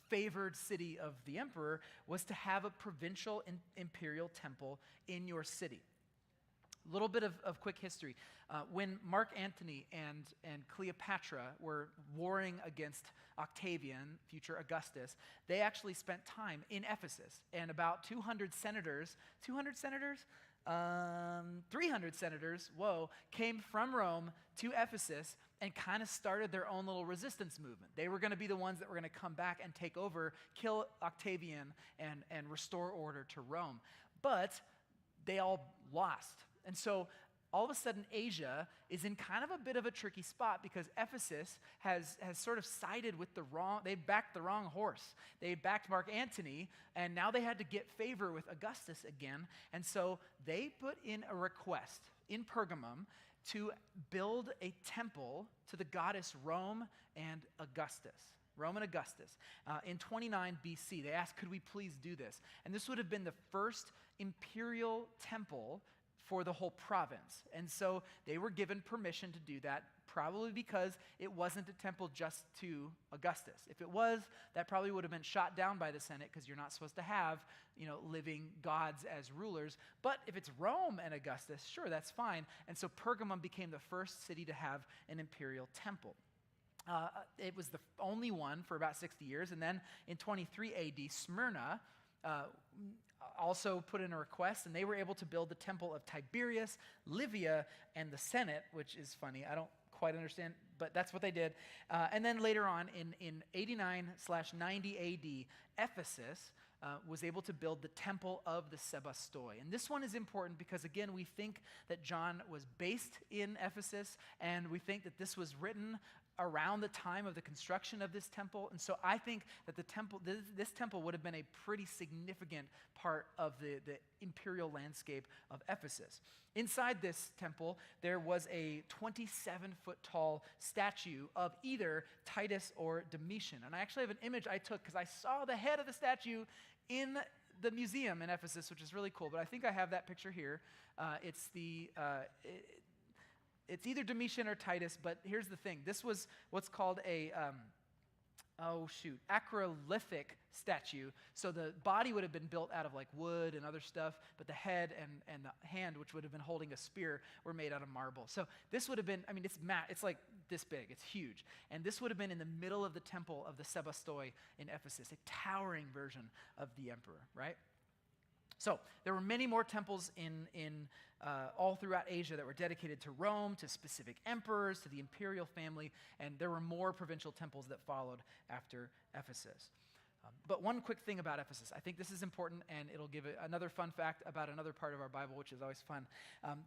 Speaker 4: favored city of the emperor was to have a provincial imperial temple in your city. A little bit of quick history. When Mark Antony and Cleopatra were warring against Octavian, future Augustus, they actually spent time in Ephesus. And about 300 senators, came from Rome to Ephesus and kind of started their own little resistance movement. They were going to be the ones that were going to come back and take over, kill Octavian, and restore order to Rome. But they all lost. And so all of a sudden Asia is in kind of a bit of a tricky spot because Ephesus has sort of sided with they backed the wrong horse. They backed Mark Antony, and now they had to get favor with Augustus again. And so they put in a request in Pergamum to build a temple to the goddess Rome and Augustus. In 29 BC, they asked, could we please do this? And this would have been the first imperial temple for the whole province. And so they were given permission to do that, probably because it wasn't a temple just to Augustus. If it was, that probably would have been shot down by the Senate because you're not supposed to have, living gods as rulers. But if it's Rome and Augustus, sure, that's fine. And so Pergamum became the first city to have an imperial temple. It was the only one for about 60 years. And then in 23 AD, Smyrna also put in a request, and they were able to build the temple of Tiberius, Livia, and the Senate, which is funny. I don't quite understand, but that's what they did. And then later on, in 89/90 AD, Ephesus was able to build the temple of the Sebastoi. And this one is important because, again, we think that John was based in Ephesus, and we think that this was written around the time of the construction of this temple. And so I think that this temple would have been a pretty significant part of the imperial landscape of Ephesus. Inside this temple, there was a 27-foot tall statue of either Titus or Domitian. And I actually have an image I took because I saw the head of the statue in the museum in Ephesus, which is really cool. But I think I have that picture here. It's either Domitian or Titus, but here's the thing. This was what's called a acrolithic statue. So the body would have been built out of like wood and other stuff, but the head and the hand, which would have been holding a spear, were made out of marble. So this would have been, it's like this big, it's huge. And this would have been in the middle of the temple of the Sebastoi in Ephesus, a towering version of the emperor, right? So there were many more temples in all throughout Asia that were dedicated to Rome, to specific emperors, to the imperial family, and there were more provincial temples that followed after Ephesus. But one quick thing about Ephesus, I think this is important, and it'll give another fun fact about another part of our Bible, which is always fun.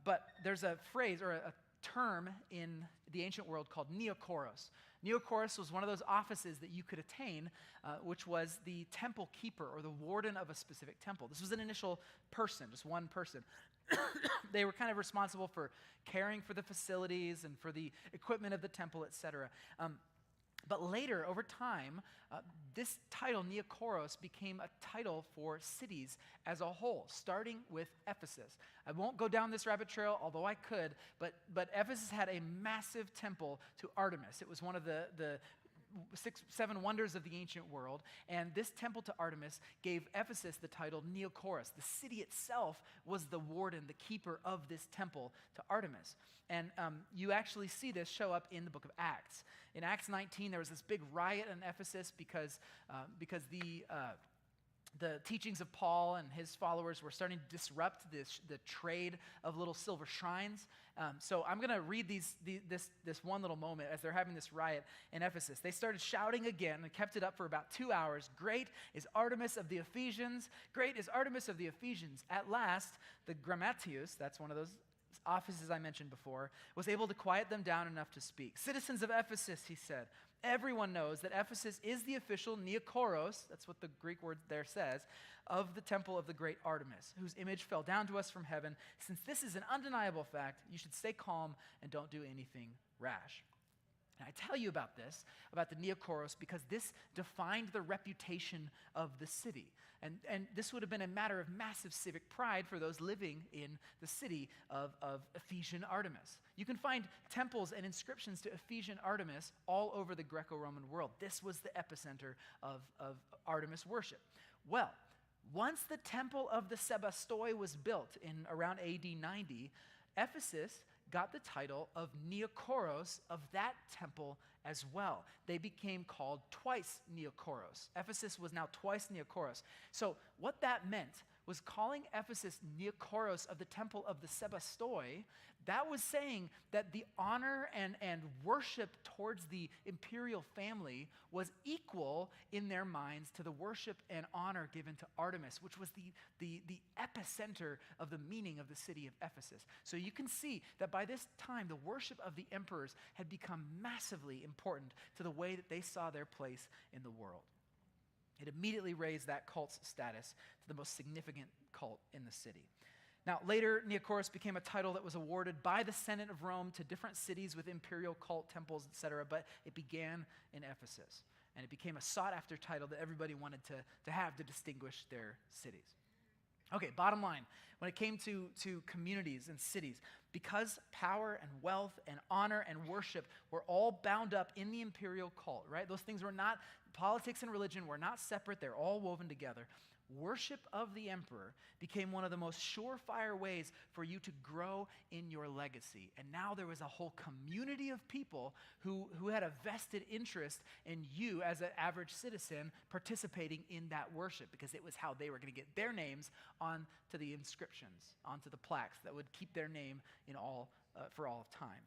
Speaker 4: But there's a phrase or a term in the ancient world called neokoros. Neokoros was one of those offices that you could attain, which was the temple keeper or the warden of a specific temple. This was an initial person, just one person. They were kind of responsible for caring for the facilities and for the equipment of the temple, etc. But later, over time, this title, Neokoros, became a title for cities as a whole, starting with Ephesus. I won't go down this rabbit trail, although I could, but Ephesus had a massive temple to Artemis. It was one of the 7 wonders of the ancient world, and this temple to Artemis gave Ephesus the title Neokoros. The city itself was the warden, the keeper of this temple to Artemis. And you actually see this show up in the book of Acts. In Acts 19, there was this big riot in Ephesus because the teachings of Paul and his followers were starting to disrupt the trade of little silver shrines. So I'm going to read this one little moment as they're having this riot in Ephesus. They started shouting again and kept it up for about 2 hours. "Great is Artemis of the Ephesians! Great is Artemis of the Ephesians!" At last, the Grammatius, that's one of those offices I mentioned before, was able to quiet them down enough to speak. "Citizens of Ephesus," he said, "everyone knows that Ephesus is the official Neokoros," that's what the Greek word there says, "of the temple of the great Artemis, whose image fell down to us from heaven. Since this is an undeniable fact, you should stay calm and don't do anything rash." And I tell you about this, about the Neokoros, because this defined the reputation of the city. And this would have been a matter of massive civic pride for those living in the city of Ephesian Artemis. You can find temples and inscriptions to Ephesian Artemis all over the Greco-Roman world. This was the epicenter of Artemis worship. Well, once the temple of the Sebastoi was built in around AD 90, Ephesus got the title of Neokoros of that temple as well. They became called twice Neokoros. Ephesus was now twice Neokoros. So what that meant was calling Ephesus Neokoros of the temple of the Sebastoi. That was saying that the honor and worship towards the imperial family was equal in their minds to the worship and honor given to Artemis, which was the epicenter of the meaning of the city of Ephesus. So you can see that by this time, the worship of the emperors had become massively important to the way that they saw their place in the world. It immediately raised that cult's status to the most significant cult in the city. Now, later, Neokoros became a title that was awarded by the Senate of Rome to different cities with imperial cult temples, etc., but it began in Ephesus, and it became a sought-after title that everybody wanted to have to distinguish their cities. Okay, bottom line, when it came to communities and cities, because power and wealth and honor and worship were all bound up in the imperial cult, right? Those things were not, politics and religion were not separate, they're all woven together. Worship of the emperor became one of the most surefire ways for you to grow in your legacy. And now there was a whole community of people who had a vested interest in you as an average citizen participating in that worship, because it was how they were going to get their names onto the inscriptions, onto the plaques that would keep their name in for all of time.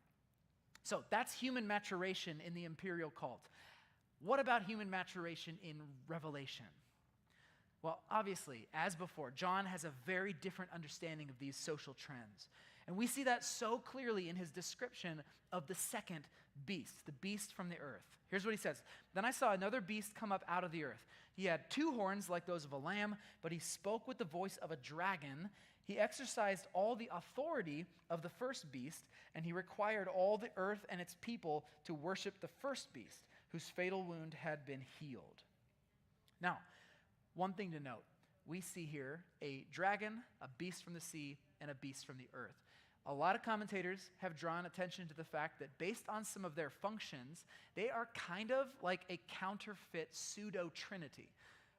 Speaker 4: So that's human maturation in the imperial cult. What about human maturation in Revelation? Well, obviously, as before, John has a very different understanding of these social trends. And we see that so clearly in his description of the second beast, the beast from the earth. Here's what he says. "Then I saw another beast come up out of the earth. He had 2 horns like those of a lamb, but he spoke with the voice of a dragon. He exercised all the authority of the first beast, and he required all the earth and its people to worship the first beast, whose fatal wound had been healed." Now, one thing to note, we see here a dragon, a beast from the sea, and a beast from the earth. A lot of commentators have drawn attention to the fact that based on some of their functions, they are kind of like a counterfeit pseudo-trinity,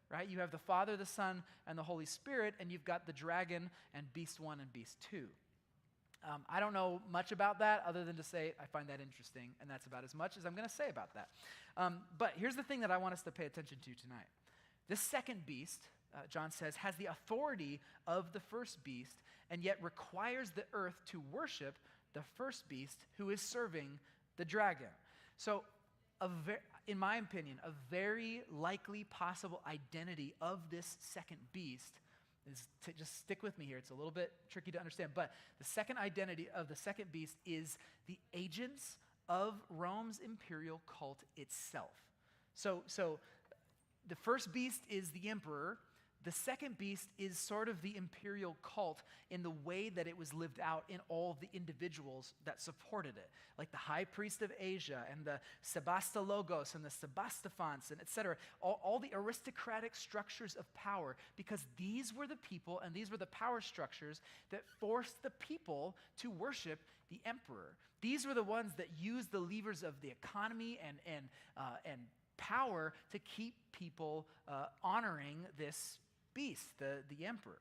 Speaker 4: right? You have the Father, the Son, and the Holy Spirit, and you've got the dragon and beast 1 and beast 2. I don't know much about that other than to say I find that interesting, and that's about as much as I'm going to say about that. But here's the thing that I want us to pay attention to tonight. This second beast, John says, has the authority of the first beast and yet requires the earth to worship the first beast who is serving the dragon. So, in my opinion, a very likely possible identity of this second beast is, just stick with me here, it's a little bit tricky to understand, but the second identity of the second beast is the agents of Rome's imperial cult itself. So the first beast is the emperor. The second beast is sort of the imperial cult in the way that it was lived out in all of the individuals that supported it, like the high priest of Asia and the Sebastologos and the Sebastophons and etc., all the aristocratic structures of power, because these were the people and these were the power structures that forced the people to worship the emperor. These were the ones that used the levers of the economy and power to keep people honoring this beast, the emperor.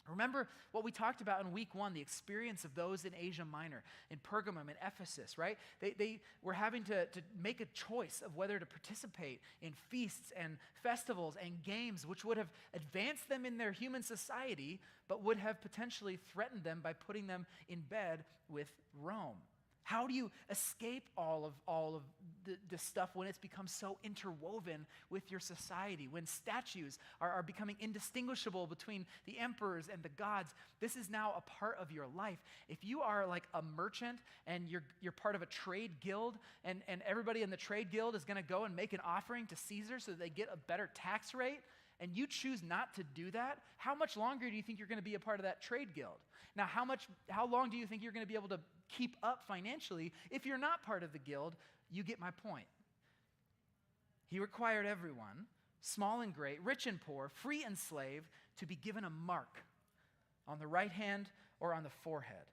Speaker 4: Remember what we talked about in week 1, the experience of those in Asia Minor, in Pergamum, in Ephesus, right? They were having to make a choice of whether to participate in feasts and festivals and games, which would have advanced them in their human society, but would have potentially threatened them by putting them in bed with Rome. How do you escape all of the stuff when it's become so interwoven with your society? When statues are becoming indistinguishable between the emperors and the gods, this is now a part of your life. If you are like a merchant and you're part of a trade guild, and everybody in the trade guild is going to go and make an offering to Caesar so that they get a better tax rate, and you choose not to do that, how much longer do you think you're going to be a part of that trade guild? Now, how long do you think you're going to be able to keep up financially if you're not part of the guild? You get my point. He required everyone, small and great, rich and poor, free and slave, to be given a mark on the right hand or on the forehead.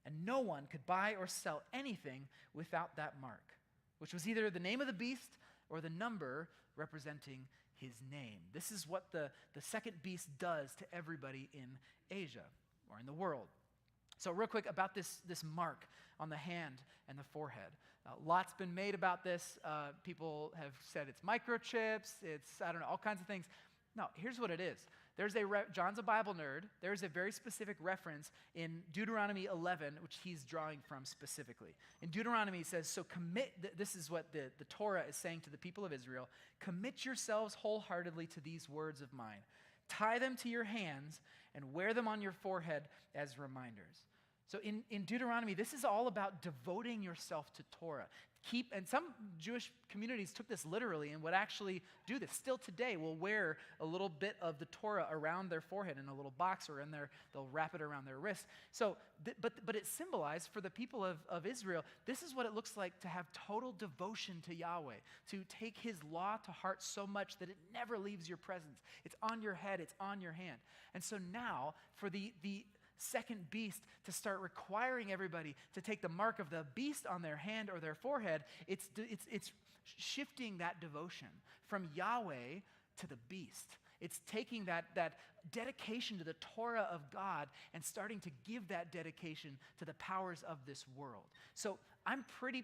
Speaker 4: And no one could buy or sell anything without that mark, which was either the name of the beast or the number representing his name. This is what the second beast does to everybody in Asia or in the world. So real quick about this mark on the hand and the forehead. Lots been made about this. People have said it's microchips, all kinds of things. No, here's what it is. John's a Bible nerd. There's a very specific reference in Deuteronomy 11, which he's drawing from specifically. In Deuteronomy, it says, this is what the Torah is saying to the people of Israel, commit yourselves wholeheartedly to these words of mine. Tie them to your hands and wear them on your forehead as reminders. So in Deuteronomy, this is all about devoting yourself to Torah. And some Jewish communities took this literally and would actually do this. Still today, will wear a little bit of the Torah around their forehead in a little box, or they'll wrap it around their wrist. So, but it symbolized for the people of Israel, this is what it looks like to have total devotion to Yahweh, to take his law to heart so much that it never leaves your presence. It's on your head, it's on your hand. And so now, for the second beast to start requiring everybody to take the mark of the beast on their hand or their forehead, it's shifting that devotion from Yahweh to the beast. It's taking that dedication to the Torah of God and starting to give that dedication to the powers of this world. So I'm pretty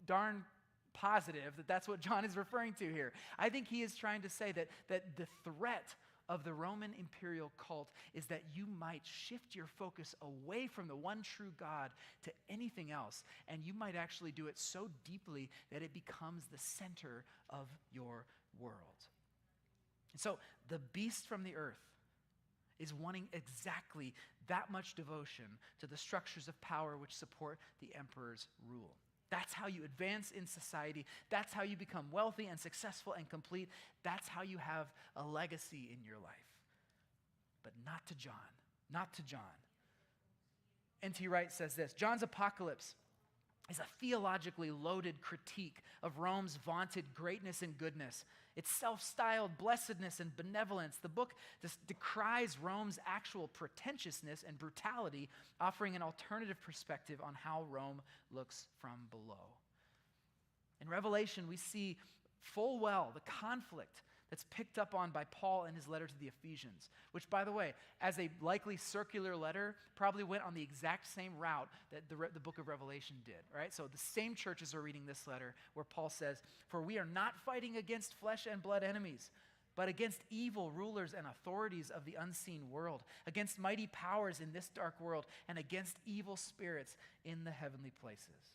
Speaker 4: darn positive that that's what John is referring to here. I think he is trying to say that the threat of the Roman imperial cult is that you might shift your focus away from the one true God to anything else, and you might actually do it so deeply that it becomes the center of your world. And so the beast from the earth is wanting exactly that much devotion to the structures of power which support the emperor's rule. That's how you advance in society. That's how you become wealthy and successful and complete. That's how you have a legacy in your life. But not to John. Not to John. N.T. Wright says this: John's apocalypse is a theologically loaded critique of Rome's vaunted greatness and goodness, its self-styled blessedness and benevolence. The book decries Rome's actual pretentiousness and brutality, offering an alternative perspective on how Rome looks from below. In Revelation, we see full well the conflict that's picked up on by Paul in his letter to the Ephesians, which, by the way, as a likely circular letter, probably went on the exact same route that the book of Revelation did, right? So the same churches are reading this letter where Paul says, "For we are not fighting against flesh and blood enemies, but against evil rulers and authorities of the unseen world, against mighty powers in this dark world, and against evil spirits in the heavenly places."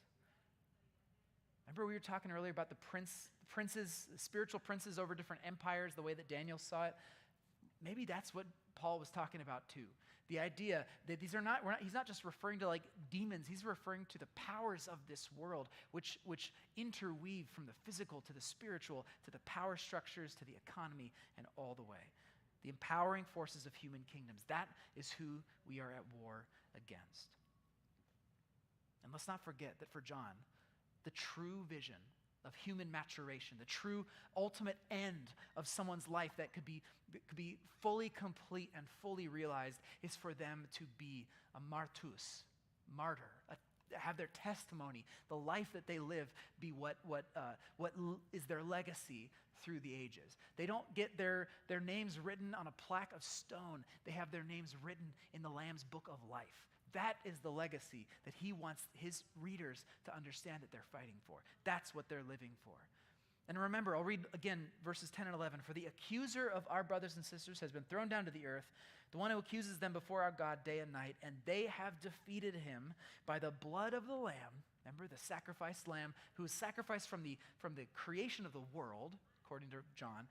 Speaker 4: Remember we were talking earlier about the princes, spiritual princes over different empires, the way that Daniel saw it? Maybe that's what Paul was talking about too. The idea that he's not just referring to like demons, he's referring to the powers of this world, which interweave from the physical to the spiritual, to the power structures, to the economy, and all the way. the empowering forces of human kingdoms. That is who we are at war against. And let's not forget that for John, the true vision of human maturation, the true ultimate end of someone's life that could be fully complete and fully realized is for them to be a martyr, have their testimony, the life that they live be what is their legacy through the ages. They don't get their names written on a plaque of stone. They have their names written in the Lamb's book of life. That is the legacy that he wants his readers to understand that they're fighting for. That's what they're living for. And remember, I'll read again verses 10 and 11. For the accuser of our brothers and sisters has been thrown down to the earth, the one who accuses them before our God day and night, and they have defeated him by the blood of the Lamb. Remember, the sacrificed Lamb who was sacrificed from the creation of the world, according to John,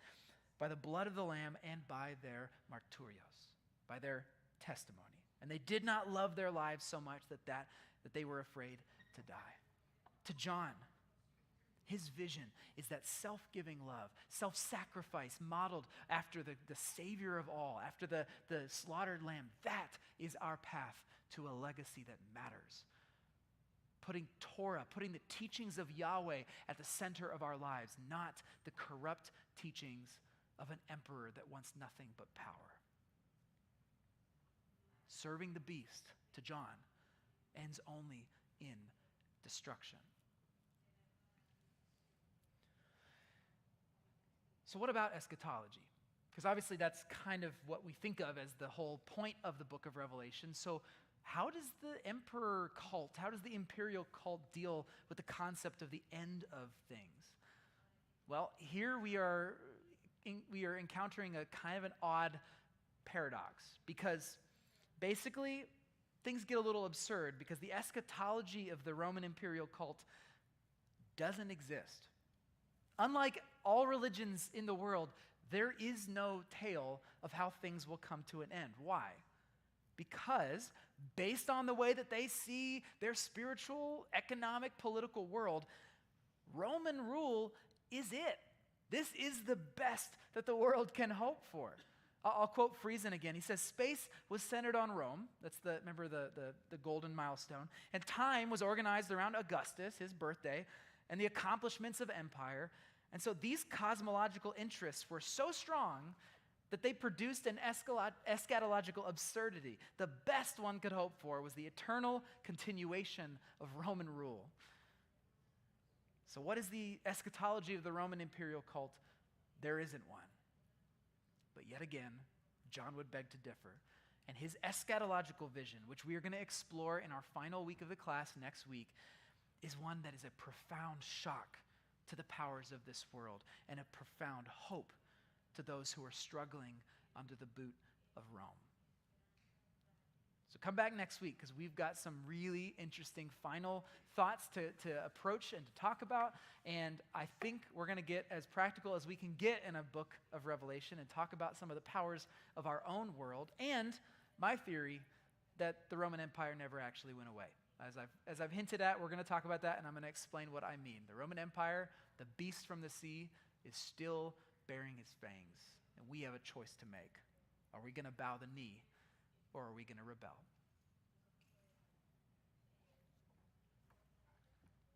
Speaker 4: by the blood of the Lamb and by their martyrios, by their testimony. And they did not love their lives so much that they were afraid to die. To John, his vision is that self-giving love, self-sacrifice modeled after the Savior of all, after the slaughtered lamb. That is our path to a legacy that matters. Putting Torah, putting the teachings of Yahweh at the center of our lives, not the corrupt teachings of an emperor that wants nothing but power. Serving the beast, to John, ends only in destruction. So what about eschatology? Because obviously that's kind of what we think of as the whole point of the book of Revelation. So how does the emperor cult, how does the imperial cult deal with the concept of the end of things? Well, here we are encountering a kind of an odd paradox, because basically things get a little absurd because the eschatology of the Roman imperial cult doesn't exist. Unlike all religions in the world, there is no tale of how things will come to an end. Why? Because based on the way that they see their spiritual, economic, political world, Roman rule is it. This is the best that the world can hope for. I'll quote Friesen again. He says, space was centered on Rome. That's the golden milestone. And time was organized around Augustus, his birthday, and the accomplishments of empire. And so these cosmological interests were so strong that they produced an eschatological absurdity. The best one could hope for was the eternal continuation of Roman rule. So what is the eschatology of the Roman imperial cult? There isn't one. But yet again, John would beg to differ. And his eschatological vision, which we are going to explore in our final week of the class next week, is one that is a profound shock to the powers of this world and a profound hope to those who are struggling under the boot of Rome. So come back next week because we've got some really interesting final thoughts to approach and to talk about. And I think we're going to get as practical as we can get in a book of Revelation and talk about some of the powers of our own world and my theory that the Roman Empire never actually went away. As I've hinted at, we're going to talk about that, and I'm going to explain what I mean. The Roman Empire, the beast from the sea, is still bearing his fangs, and we have a choice to make. Are we going to bow the knee, or are we going to rebel?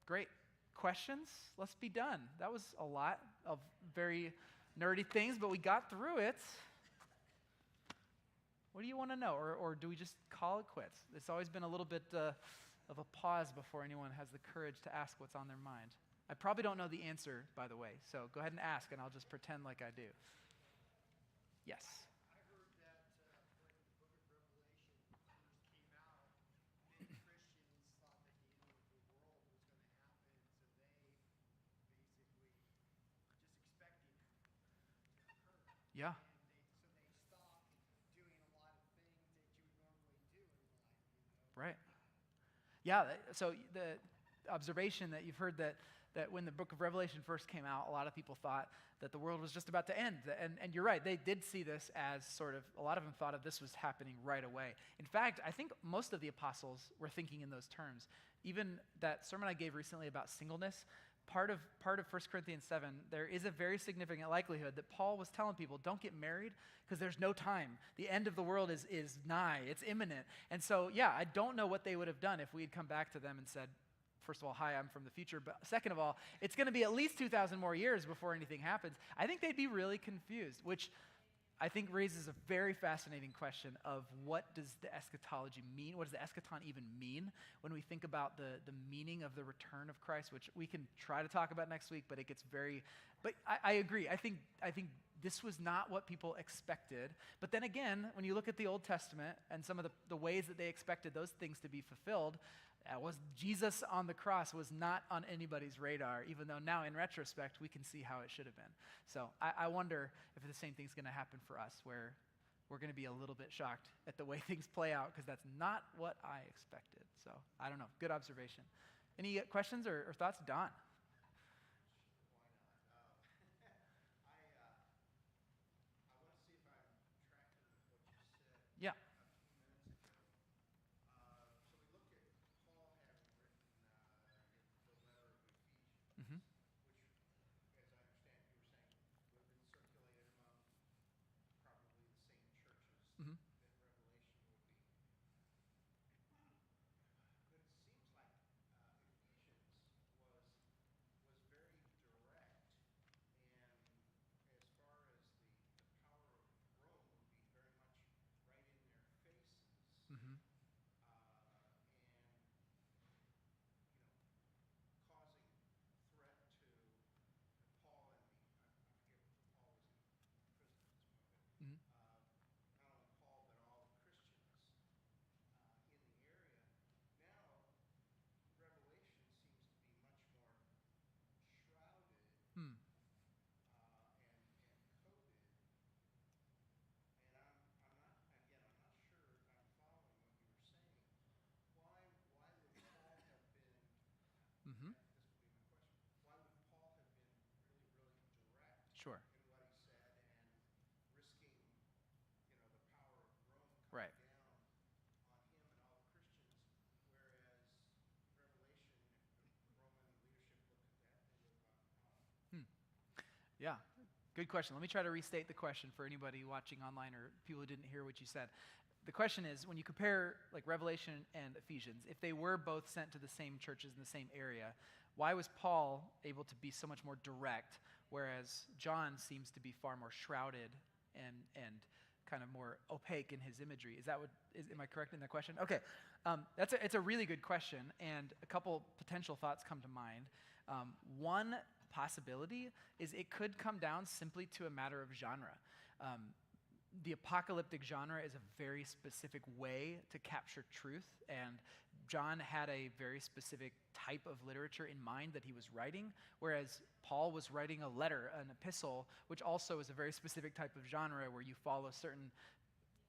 Speaker 4: Great. Questions? Let's be done. That was a lot of very nerdy things, but we got through it. What do you want to know, or do we just call it quits? It's always been a little bit of a pause before anyone has the courage to ask what's on their mind. I probably don't know the answer, by the way, so go ahead and ask, and I'll just pretend like I do. Yes?
Speaker 5: I heard that when the book of Revelation first came out, many Christians thought that the end of the world was going to happen, so they basically just expecting it to occur.
Speaker 4: Yeah.
Speaker 5: So they stopped doing a lot of things that you would normally do in life.
Speaker 4: Right. Yeah, so the observation that you've heard that when the book of Revelation first came out, a lot of people thought that the world was just about to end. And you're right, they did see this as sort of, a lot of them thought of this was happening right away. In fact, I think most of the apostles were thinking in those terms. Even that sermon I gave recently about singleness, part of 1 Corinthians 7, there is a very significant likelihood that Paul was telling people, don't get married because there's no time. The end of the world is nigh. It's imminent. And so, yeah, I don't know what they would have done if we had come back to them and said, first of all, hi, I'm from the future. But second of all, it's going to be at least 2,000 more years before anything happens. I think they'd be really confused, which I think raises a very fascinating question of what does the eschatology mean? What does the eschaton even mean when we think about the meaning of the return of Christ, which we can try to talk about next week, but it gets very, but I agree. I think this was not what people expected. But then again, when you look at the Old Testament and some of the ways that they expected those things to be fulfilled, Jesus on the cross was not on anybody's radar, even though now in retrospect we can see how it should have been. So I wonder if the same thing's going to happen for us, where we're going to be a little bit shocked at the way things play out, because that's not what I expected. So I don't know. Good observation. Any questions or thoughts? Don?
Speaker 5: I want to see if I'm tracking with what you said
Speaker 4: Yeah.
Speaker 5: a few minutes ago. So we look at Paul having written the letter of Ephesians,
Speaker 4: Mm-hmm.
Speaker 5: which, as I understand, you were saying, would have been circulated among probably the same churches
Speaker 4: Mm-hmm.
Speaker 5: that Revelation would be. But it seems like Ephesians was very direct, and as far as the power of Rome would be very much right in their faces,
Speaker 4: Mm-hmm.
Speaker 5: and causing threat to Paul and I forget if Paul was in prison at this point, but
Speaker 4: Mm-hmm.
Speaker 5: not only Paul but all the Christians in the area. Now, Revelation seems to be much more shrouded
Speaker 4: Hmm.
Speaker 5: and coded. And I'm not again, I'm not sure if I'm following what you were saying. Why would Paul have been?
Speaker 4: Mm-hmm.
Speaker 5: This would be my question. Why would Paul have been really, really direct
Speaker 4: Sure.
Speaker 5: in what he said and risking, the power of Rome
Speaker 4: Right.
Speaker 5: coming down on him and all the Christians, whereas Revelation, the Roman leadership looked at that and they would have gone,
Speaker 4: Yeah, good question. Let me try to restate the question for anybody watching online or people who didn't hear what you said. The question is, when you compare like Revelation and Ephesians, if they were both sent to the same churches in the same area, why was Paul able to be so much more direct, whereas John seems to be far more shrouded and kind of more opaque in his imagery? Am I correct in that question? Okay, it's a really good question, and a couple potential thoughts come to mind. One possibility is it could come down simply to a matter of genre. The apocalyptic genre is a very specific way to capture truth, and John had a very specific type of literature in mind that he was writing, whereas Paul was writing a letter, an epistle, which also is a very specific type of genre where you follow certain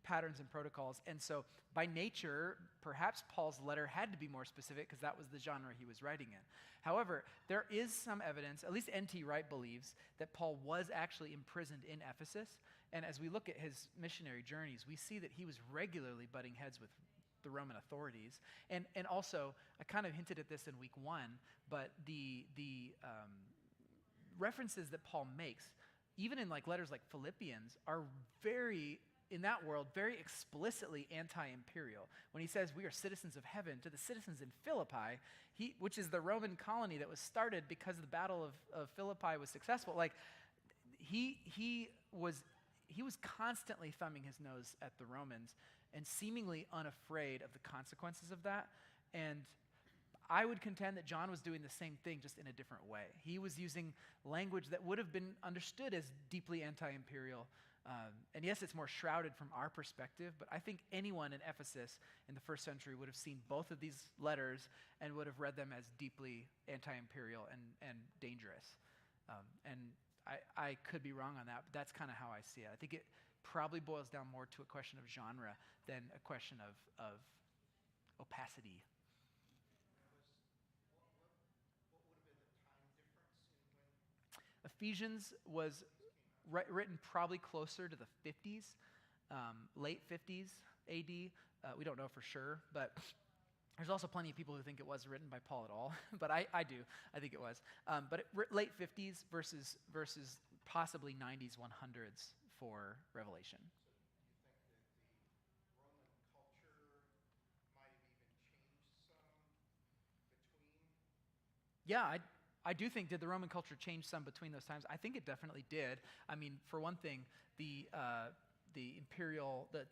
Speaker 4: patterns and protocols. And so by nature, perhaps Paul's letter had to be more specific because that was the genre he was writing in. However, there is some evidence, at least N.T. Wright believes, that Paul was actually imprisoned in Ephesus. And as we look at his missionary journeys, we see that he was regularly butting heads with the Roman authorities. And also, I kind of hinted at this in week 1, but the references that Paul makes, even in like letters like Philippians, are very, in that world, very explicitly anti-imperial. When he says we are citizens of heaven to the citizens in Philippi, which is the Roman colony that was started because the battle of Philippi was successful, like he was constantly thumbing his nose at the Romans and seemingly unafraid of the consequences of that. And I would contend that John was doing the same thing, just in a different way. He was using language that would have been understood as deeply anti-imperial. And yes, it's more shrouded from our perspective, but I think anyone in Ephesus in the first century would have seen both of these letters and would have read them as deeply anti-imperial and dangerous. And I could be wrong on that, but that's kind of how I see it. I think it probably boils down more to a question of genre than a question of opacity.
Speaker 5: what would have been the time difference in when
Speaker 4: Ephesians was written probably closer to the 50s, late 50s AD. We don't know for sure, but There's also plenty of people who think it was written by Paul at all, but I do. I think it was. But late 50s versus possibly 90s, 100s for Revelation.
Speaker 5: So do you think that the Roman culture might have even changed some between?
Speaker 4: Yeah, I do think, did the Roman culture change some between those times? I think it definitely did. I mean, for one thing, the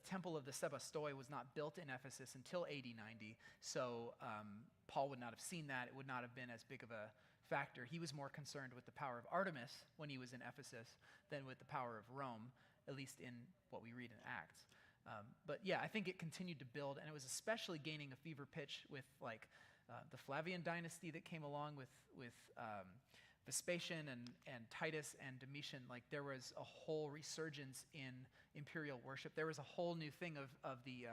Speaker 4: temple of the Sebastoi was not built in Ephesus until AD 90, so Paul would not have seen that. It would not have been as big of a factor. He was more concerned with the power of Artemis when he was in Ephesus than with the power of Rome, at least in what we read in Acts. But yeah, I think it continued to build, and it was especially gaining a fever pitch with the Flavian dynasty that came along with Vespasian and Titus and Domitian. Like, there was a whole resurgence in imperial worship. There was a whole new thing of the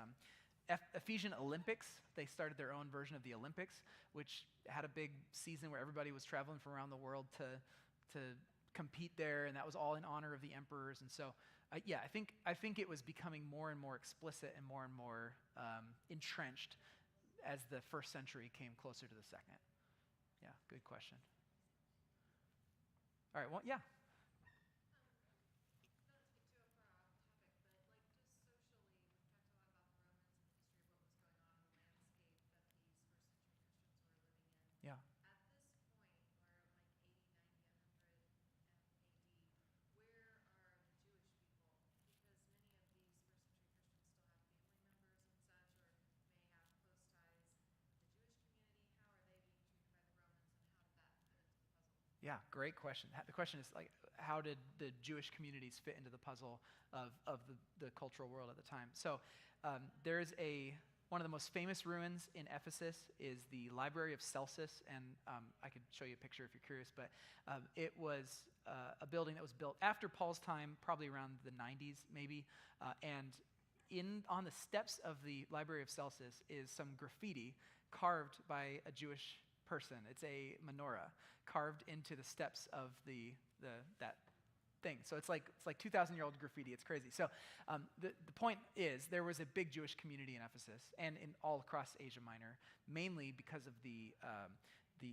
Speaker 4: Ephesian Olympics. They started their own version of the Olympics, which had a big season where everybody was traveling from around the world to compete there, and that was all in honor of the emperors. And so, yeah, I think it was becoming more and more explicit and more entrenched as the first century came closer to the second. Yeah, good question. All right, well, yeah. Yeah. Yeah, great question. The question is, like, how did the Jewish communities fit into the puzzle of the cultural world at the time? So there's one of the most famous ruins in Ephesus is the Library of Celsus, and I could show you a picture if you're curious, but it was a building that was built after Paul's time, probably around the 90s maybe, and on the steps of the Library of Celsus is some graffiti carved by a Jewish person. It's a menorah carved into the steps of that thing. So it's like 2,000-year-old graffiti. It's crazy. So the point is, there was a big Jewish community in Ephesus and in all across Asia Minor, mainly because of the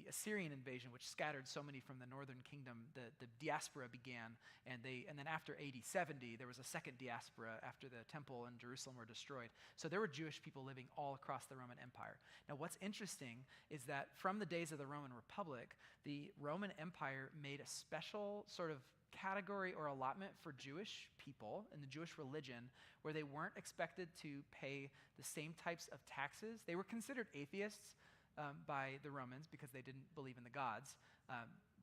Speaker 4: Assyrian invasion, which scattered so many from the northern kingdom. The diaspora began, and then after AD 70, there was a second diaspora after the temple in Jerusalem were destroyed. So there were Jewish people living all across the Roman Empire. Now, what's interesting is that from the days of the Roman Republic, the Roman Empire made a special sort of category or allotment for Jewish people in the Jewish religion, where they weren't expected to pay the same types of taxes. They were considered atheists by the Romans because they didn't believe in the gods.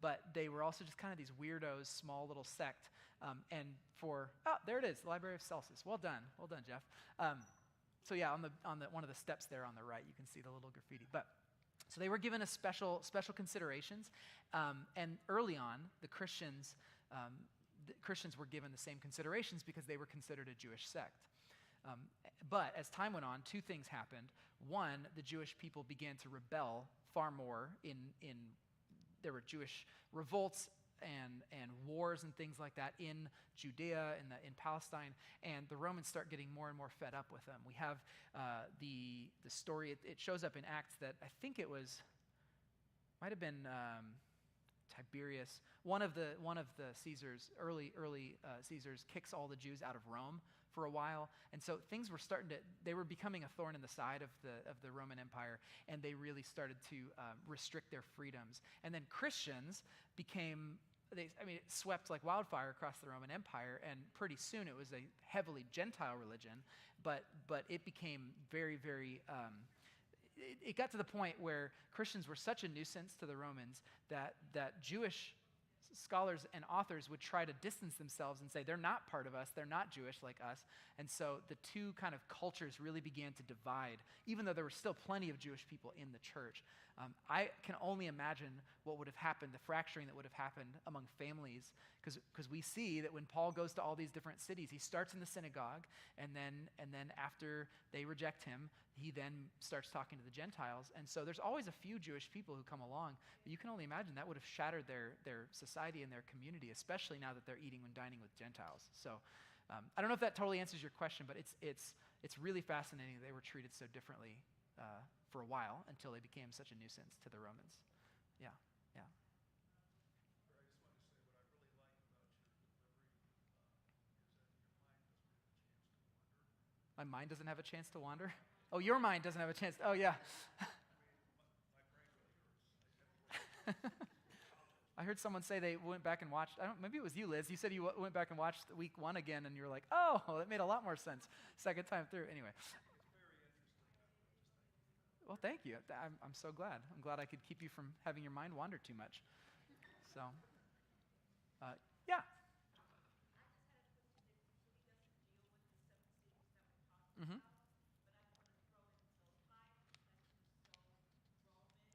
Speaker 4: But they were also just kind of these weirdos, small little sect. There it is, the Library of Celsus. Well done, Jeff. So yeah, on the one of the steps there on the right, you can see the little graffiti. So they were given a special considerations, and early on, the Christians were given the same considerations because they were considered a Jewish sect. But as time went on, two things happened. One, the Jewish people began to rebel far more. There were Jewish revolts and wars and things like that in Judea and in Palestine, and the Romans start getting more and more fed up with them. We have the story. It shows up in Acts that I think might have been Tiberius. One of the Caesars, early Caesars, kicks all the Jews out of Rome for a while, and so things were they were becoming a thorn in the side of the Roman Empire, and they really started to restrict their freedoms. And then Christians it swept like wildfire across the Roman Empire, and pretty soon it was a heavily Gentile religion, but it became very, very it got to the point where Christians were such a nuisance to the Romans that Jewish scholars and authors would try to distance themselves and say, they're not part of us, they're not Jewish like us. And so the two kind of cultures really began to divide, even though there were still plenty of Jewish people in the church. I can only imagine what would have happened, the fracturing that would have happened among families, because we see that when Paul goes to all these different cities, he starts in the synagogue, and then after they reject him, he then starts talking to the Gentiles. And so there's always a few Jewish people who come along, but you can only imagine that would have shattered their society and their community, especially now that they're eating and dining with Gentiles. So I don't know if that totally answers your question, but it's really fascinating that they were treated so differently for a while until they became such a nuisance to the Romans. Yeah, yeah. My mind doesn't have a chance to wander? Oh, your mind doesn't have a chance. Oh, yeah. I heard someone say they went back and watched, maybe it was you, Liz. You said you went back and watched week 1 again, and you were like, oh, that made a lot more sense second time through. Anyway. Well, thank you. I'm so glad. I'm glad I could keep you from having your mind wander too much. So, yeah. Mm-hmm.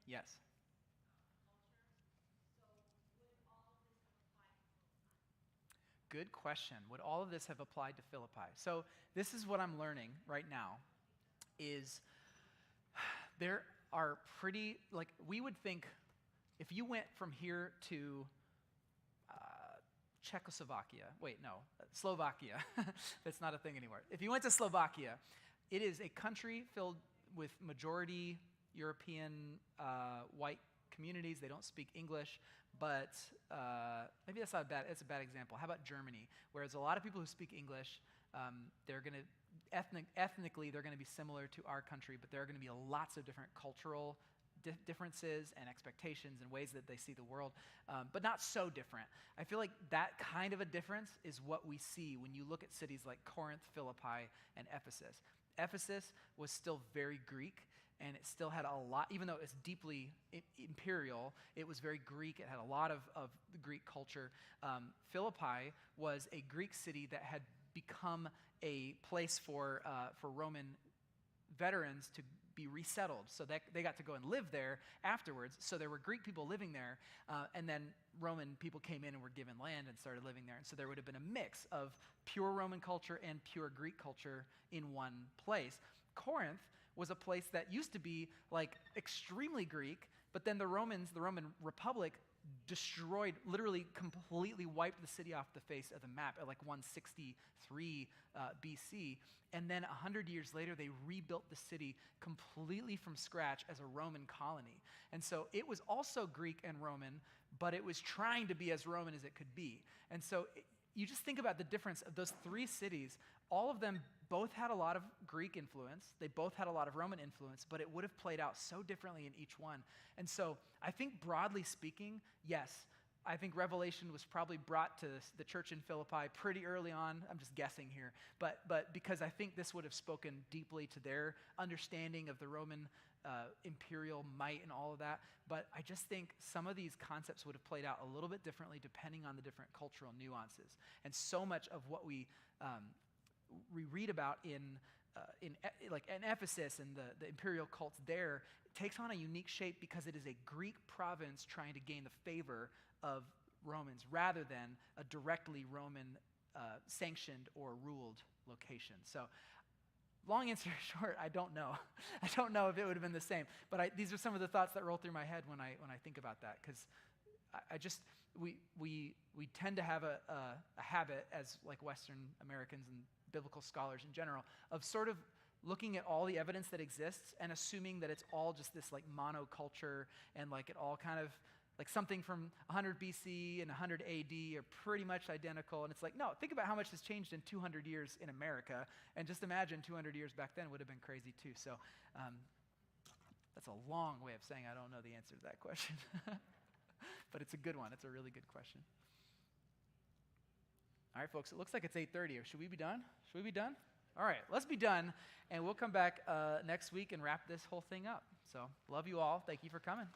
Speaker 4: Yes. Good question. Would all of this have applied to Philippi? So this is what I'm learning right now is there are pretty, like we would think if you went from here to Czechoslovakia, Slovakia, that's not a thing anymore. If you went to Slovakia, it is a country filled with majority European white communities. They don't speak English, but maybe that's not bad. It's a bad example. How about Germany? Whereas a lot of people who speak English, they're going to ethnically they're going to be similar to our country, but there are going to be lots of different cultural differences and expectations and ways that they see the world, but not so different. I feel like that kind of a difference is what we see when you look at cities like Corinth, Philippi, and Ephesus. Ephesus was still very Greek, and it still had a lot, even though it's deeply imperial, it was very Greek. It had a lot of the Greek culture. Philippi was a Greek city that had become a place for Roman veterans to be resettled, so that they got to go and live there afterwards. So there were Greek people living there, and then Roman people came in and were given land and started living there. And so there would have been a mix of pure Roman culture and pure Greek culture in one place. Corinth was a place that used to be like extremely Greek, but then the Roman Republic destroyed, literally completely wiped the city off the face of the map at like 163 BC. And then 100 years later, they rebuilt the city completely from scratch as a Roman colony. And so it was also Greek and Roman, but it was trying to be as Roman as it could be. And so you just think about the difference of those 3 cities. All of them both had a lot of Greek influence. They both had a lot of Roman influence, but it would have played out so differently in each one. And so I think broadly speaking, yes, I think Revelation was probably brought to the church in Philippi pretty early on. I'm just guessing here. But because I think this would have spoken deeply to their understanding of the Roman imperial might and all of that. But I just think some of these concepts would have played out a little bit differently depending on the different cultural nuances. And so much of what we read about in Ephesus and the imperial cults there takes on a unique shape because it is a Greek province trying to gain the favor of Romans rather than a directly Roman sanctioned or ruled location. So long answer short, I don't know. I don't know if it would have been the same. But these are some of the thoughts that roll through my head when I think about that, because we tend to have a habit as like Western Americans and biblical scholars in general of sort of looking at all the evidence that exists and assuming that it's all just this like monoculture and like it all kind of like something from 100 BC and 100 AD are pretty much identical. And it's like, no, think about how much has changed in 200 years in America. And just imagine 200 years back then would have been crazy too. So that's a long way of saying I don't know the answer to that question. But it's a good one. It's a really good question. All right, folks, it looks like it's 8:30. Should we be done? Should we be done? All right, let's be done. And we'll come back next week and wrap this whole thing up. So love you all. Thank you for coming.